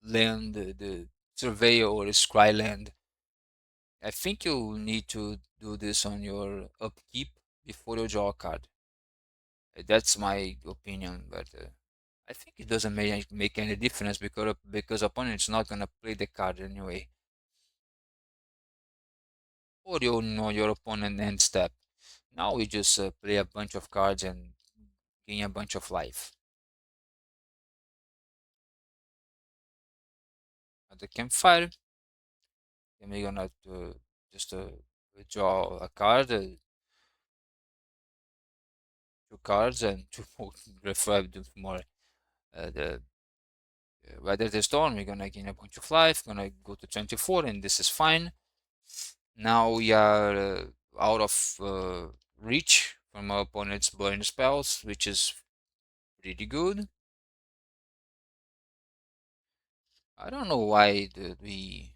land, the Surveyor or Scry land, I think you need to do this on your upkeep before you draw a card. That's my opinion, but I think it doesn't make any difference because opponent's not gonna play the card anyway. Or you know your opponent end step. Now we just play a bunch of cards and gain a bunch of life. At the campfire, then we're gonna just draw a card, two cards, and two more, revive more. The Weather the storm, we're gonna gain a bunch of life. Gonna go to 24, and this is fine. Now we are out of reach from our opponent's burn spells, which is pretty good. I don't know why we.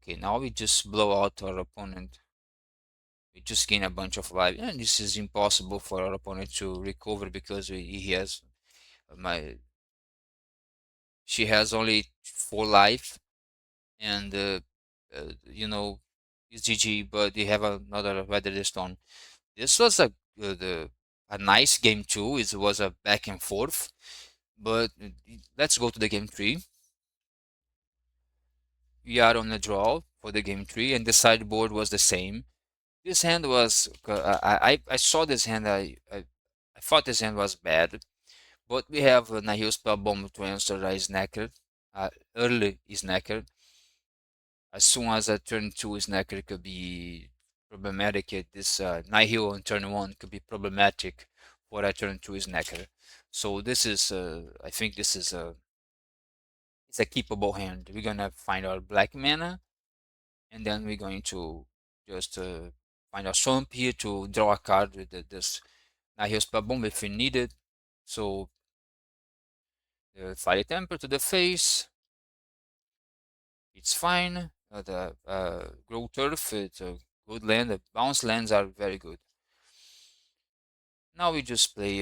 Okay, now we just blow out our opponent. We just gain a bunch of life, and this is impossible for our opponent to recover because he has my. She has only 4 life, and you know, it's GG. But they have another Weather Stone. This was a nice game too. It was a back and forth. But let's go to the game 3. We are on a draw for the game 3, and the sideboard was the same. This hand was I saw this hand. I thought this hand was bad, but we have a Nihil Spell Bomb to answer Snacker, early Snacker. As soon as a turn 2 Snacker could be problematic. This Nihil on turn 1 could be problematic for a turn 2 Snacker. So this is I think this is it's a keepable hand. We're gonna find our black mana, and then we're going to just find our swamp here to draw a card with this Nihil Spell Bomb if we need it. So Fire Temper to the face, it's fine. The GRUUL Turf, it's a good land. The bounce lands are very good. Now we just play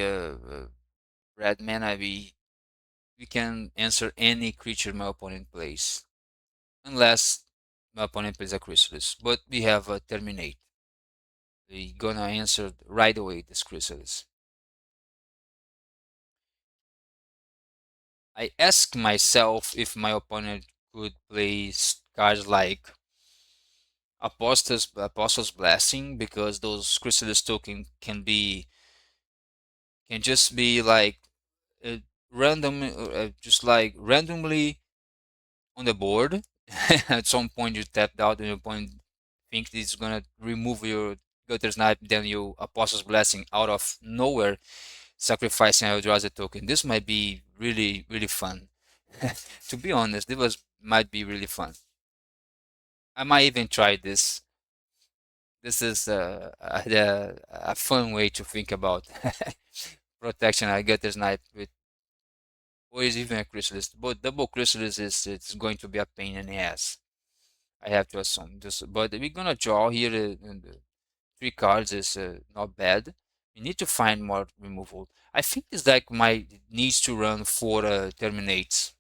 red mana. We can answer any creature my opponent plays, unless my opponent plays a Chrysalis. But we have a Terminate. We're gonna answer right away this Chrysalis. I ask myself if my opponent could play cards like Apostle's Blessing, because those Chrysalis token can just be like random, just like randomly on the board. At some point you tapped out and your opponent thinks it's gonna remove your Gutter Snipe, then you Apostle's Blessing out of nowhere, sacrificing Eldrazi token. This might be really, really fun. To be honest, might be really fun. I might even try this. This is a fun way to think about protection. I Gutter Snipe with, or is even a Chrysalis. But double Chrysalis is it's going to be a pain in the ass. I have to assume this, but we're gonna draw here. The 3 cards is not bad. We need to find more removal. I think this deck might needs to run 4 terminates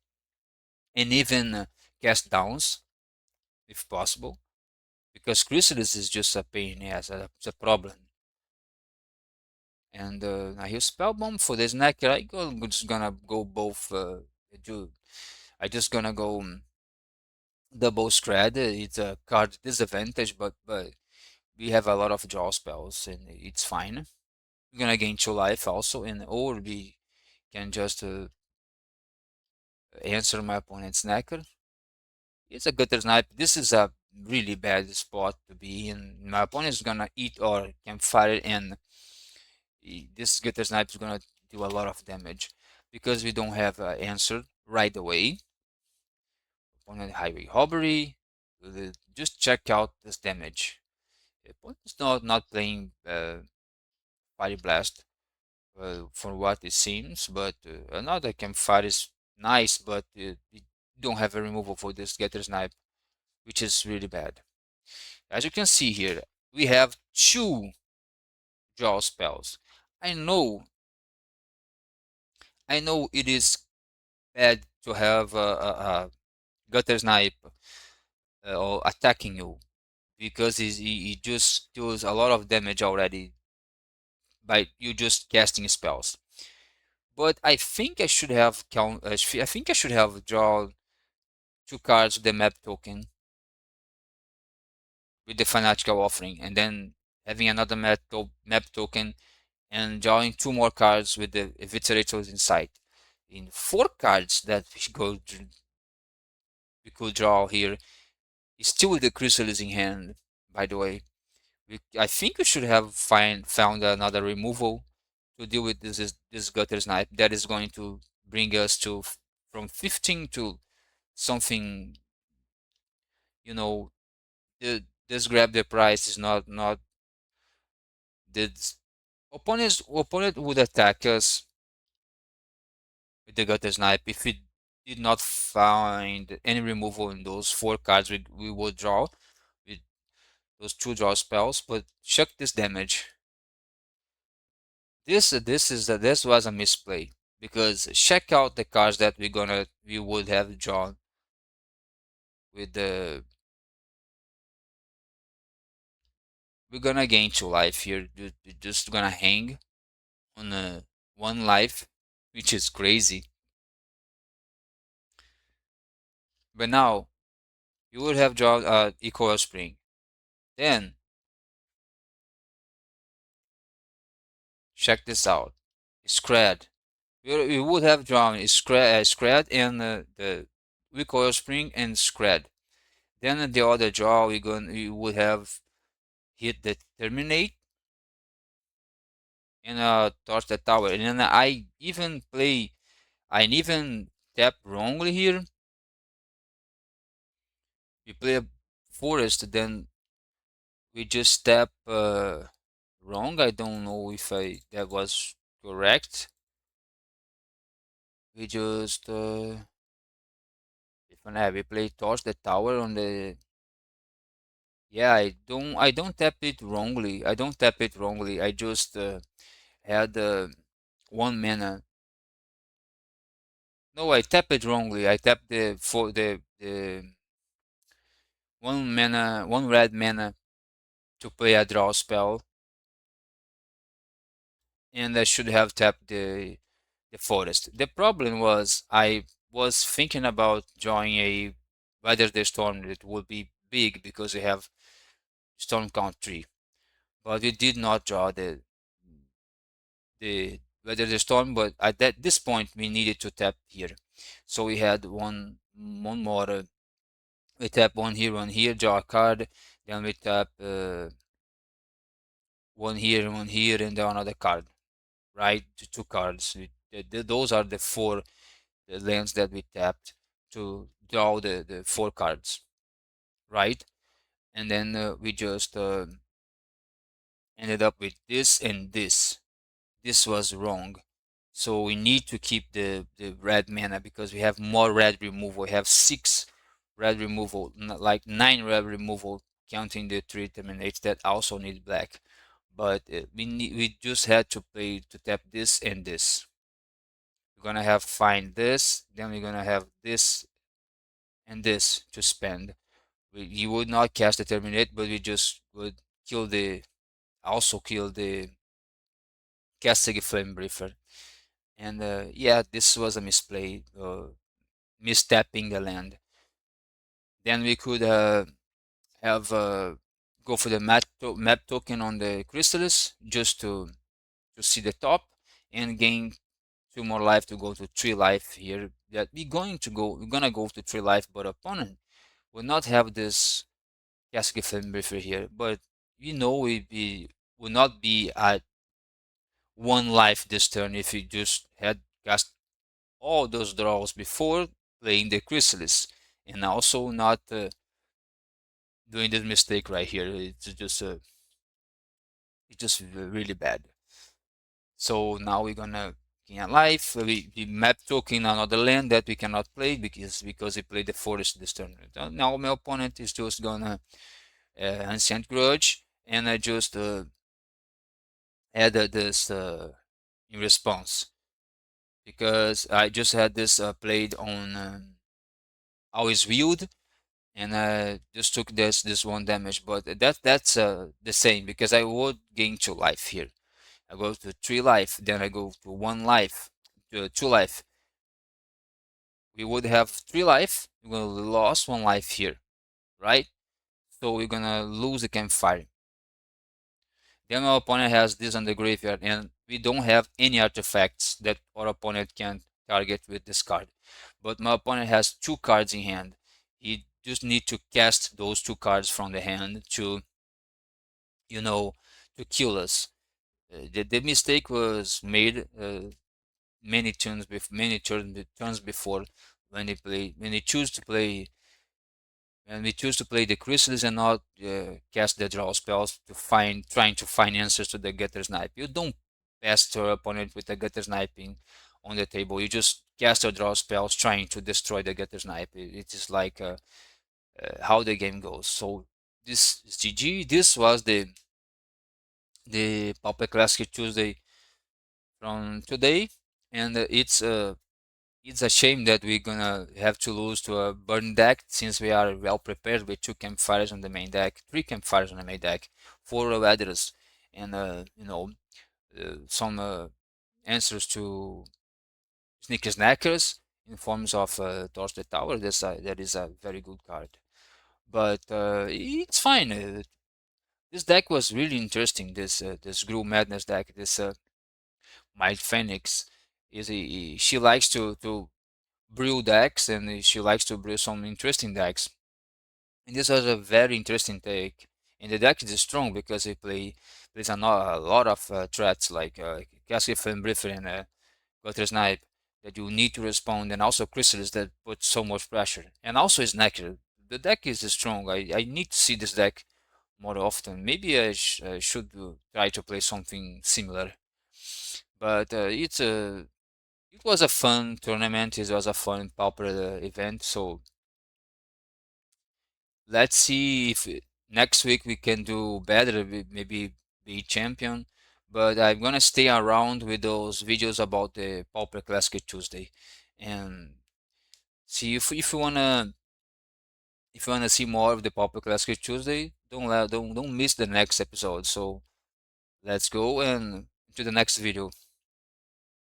and even cast downs if possible, because Chrysalis is just a pain in the ass, it's a problem. And I hear Spellbomb for this neck. I'm just gonna go both. I just gonna go double Skred. It's a card disadvantage, but we have a lot of draw spells and it's fine. We're gonna gain 2 life also, and or we can just answer my opponent's necker. It's a gutter snipe. This is a really bad spot to be in. My opponent is gonna eat or can fire it, and this gutter snipe is gonna do a lot of damage because we don't have an answer right away. Opponent highway robbery. Just check out this damage. The opponent's not playing fire blast for what it seems, but another campfire is nice, but we don't have a removal for this getter snipe, which is really bad. As you can see here, we have 2 draw spells. I know, I know it is bad to have a gutter snipe or attacking you because he just deals a lot of damage already by you just casting spells. But I think I should have I think I should have drawn 2 cards with the map token with the fanatical offering, and then having another map token and drawing 2 more cards with the eviscerators inside. In 4 cards that we could draw here, still with the crystals in hand. By the way, I think we should have found another removal to deal with this gutter snipe that is going to bring us to from 15 to something. You know, this grab the price is not this opponent would attack us with the gutter snipe if we did not find any removal in those 4 cards we would draw with those 2 draw spells. But check this damage. This was a misplay because check out the cards that we would have drawn with the we're gonna gain 2 life here. We're just gonna hang on 1 life, which is crazy. But now you would have drawn Eco Spring. Then check this out. Skred. We would have drawn Skred and the Recoil Spring and Skred. Then the other draw we would have hit the Terminate and touch the tower. And then I even tap wrongly here. We play a Forest, then we just tap wrong. I don't know if that was correct. We just we play torch the tower on the yeah. I don't tap it wrongly. I don't tap it wrongly. I just had 1 mana. No, I tap it wrongly. I tap the for the 1 mana, 1 red mana to play a draw spell, and I should have tapped the forest. The problem was I was thinking about drawing a Weather the Storm that would be big because we have Storm Count 3, but we did not draw the Weather the Storm. But at this point we needed to tap here, so we had one more. We tap one here, draw a card, then we tap one here, and then another card. Right, 2 cards. Those are the 4 lands that we tapped to draw the 4 cards, right? And then we just ended up with this and this. This was wrong. So we need to keep the red mana because we have more red removal. We have 6 red removal, like 9 red removal, counting the 3 terminates that also need black. But we just had to play to tap this and this. We're gonna have find this, then we're gonna have this and this to spend. You would not cast the Terminate, but we just would kill the also kill the casting Flame Briefer. And yeah, this was a misplay, mistapping the land. Then we could have go for the map token on the Chrysalis just to see the top and gain 2 more life to go to 3 life here. That we're gonna go to 3 life, but opponent will not have this casket flame briefer here. But we know we will not be at 1 life this turn if you just had cast all those draws before playing the Chrysalis, and also not doing this mistake right here. It's just really bad. So now we're gonna gain a life. We map token another land that we cannot play because he played the forest this turn. Now my opponent is just gonna Ancient Grudge, and I just added this in response because I just had this played on Always Wield, and I just took this 1 damage. But that's the same because I would gain 2 life here. I go to 3 life, then I go to 1 life, to 2 life. We would have 3 life. We're gonna lose 1 life here, right? So we're gonna lose the campfire. Then our opponent has this on the graveyard, and we don't have any artifacts that our opponent can target with this card. But my opponent has 2 cards in hand. He just need to cast those 2 cards from the hand to, you know, to kill us. The mistake was made many turns before when they choose to play and we choose to play the Chrysalis and not cast the draw spells trying to find answers to the Gutter Snipe. You don't pass your opponent with the Gutter Sniping on the table. You just cast your draw spells trying to destroy the Gutter Snipe. It is like how the game goes. So this is GG. This was the Pauper Classic Tuesday from today, and it's a shame that we're gonna have to lose to a burn deck since we are well prepared with 2 campfires on the main deck, 3 campfires on the main deck, 4 weathers, and some answers to sneaker snackers in forms of Torch the Tower. That is a very good card, but it's fine. This deck was really interesting. This GRUUL Madness deck. This Mild Phoenix she likes to brew decks, and she likes to brew some interesting decks. And this was a very interesting take. And the deck is strong because it plays a lot of threats like Casket Flame Briefer and Gutter Snipe that you need to respond, and also Chrysalis that puts so much pressure. And also Snacker. The deck is strong. I need to see this deck more often. Maybe I should try to play something similar. But it was a fun tournament. It was a fun Pauper event. So let's see if next week we can do better, maybe be champion. But I'm gonna stay around with those videos about the Pauper Classic Tuesday, and see if you wanna see more of the Pauper Classic Tuesday. Don't miss the next episode. So let's go and to the next video.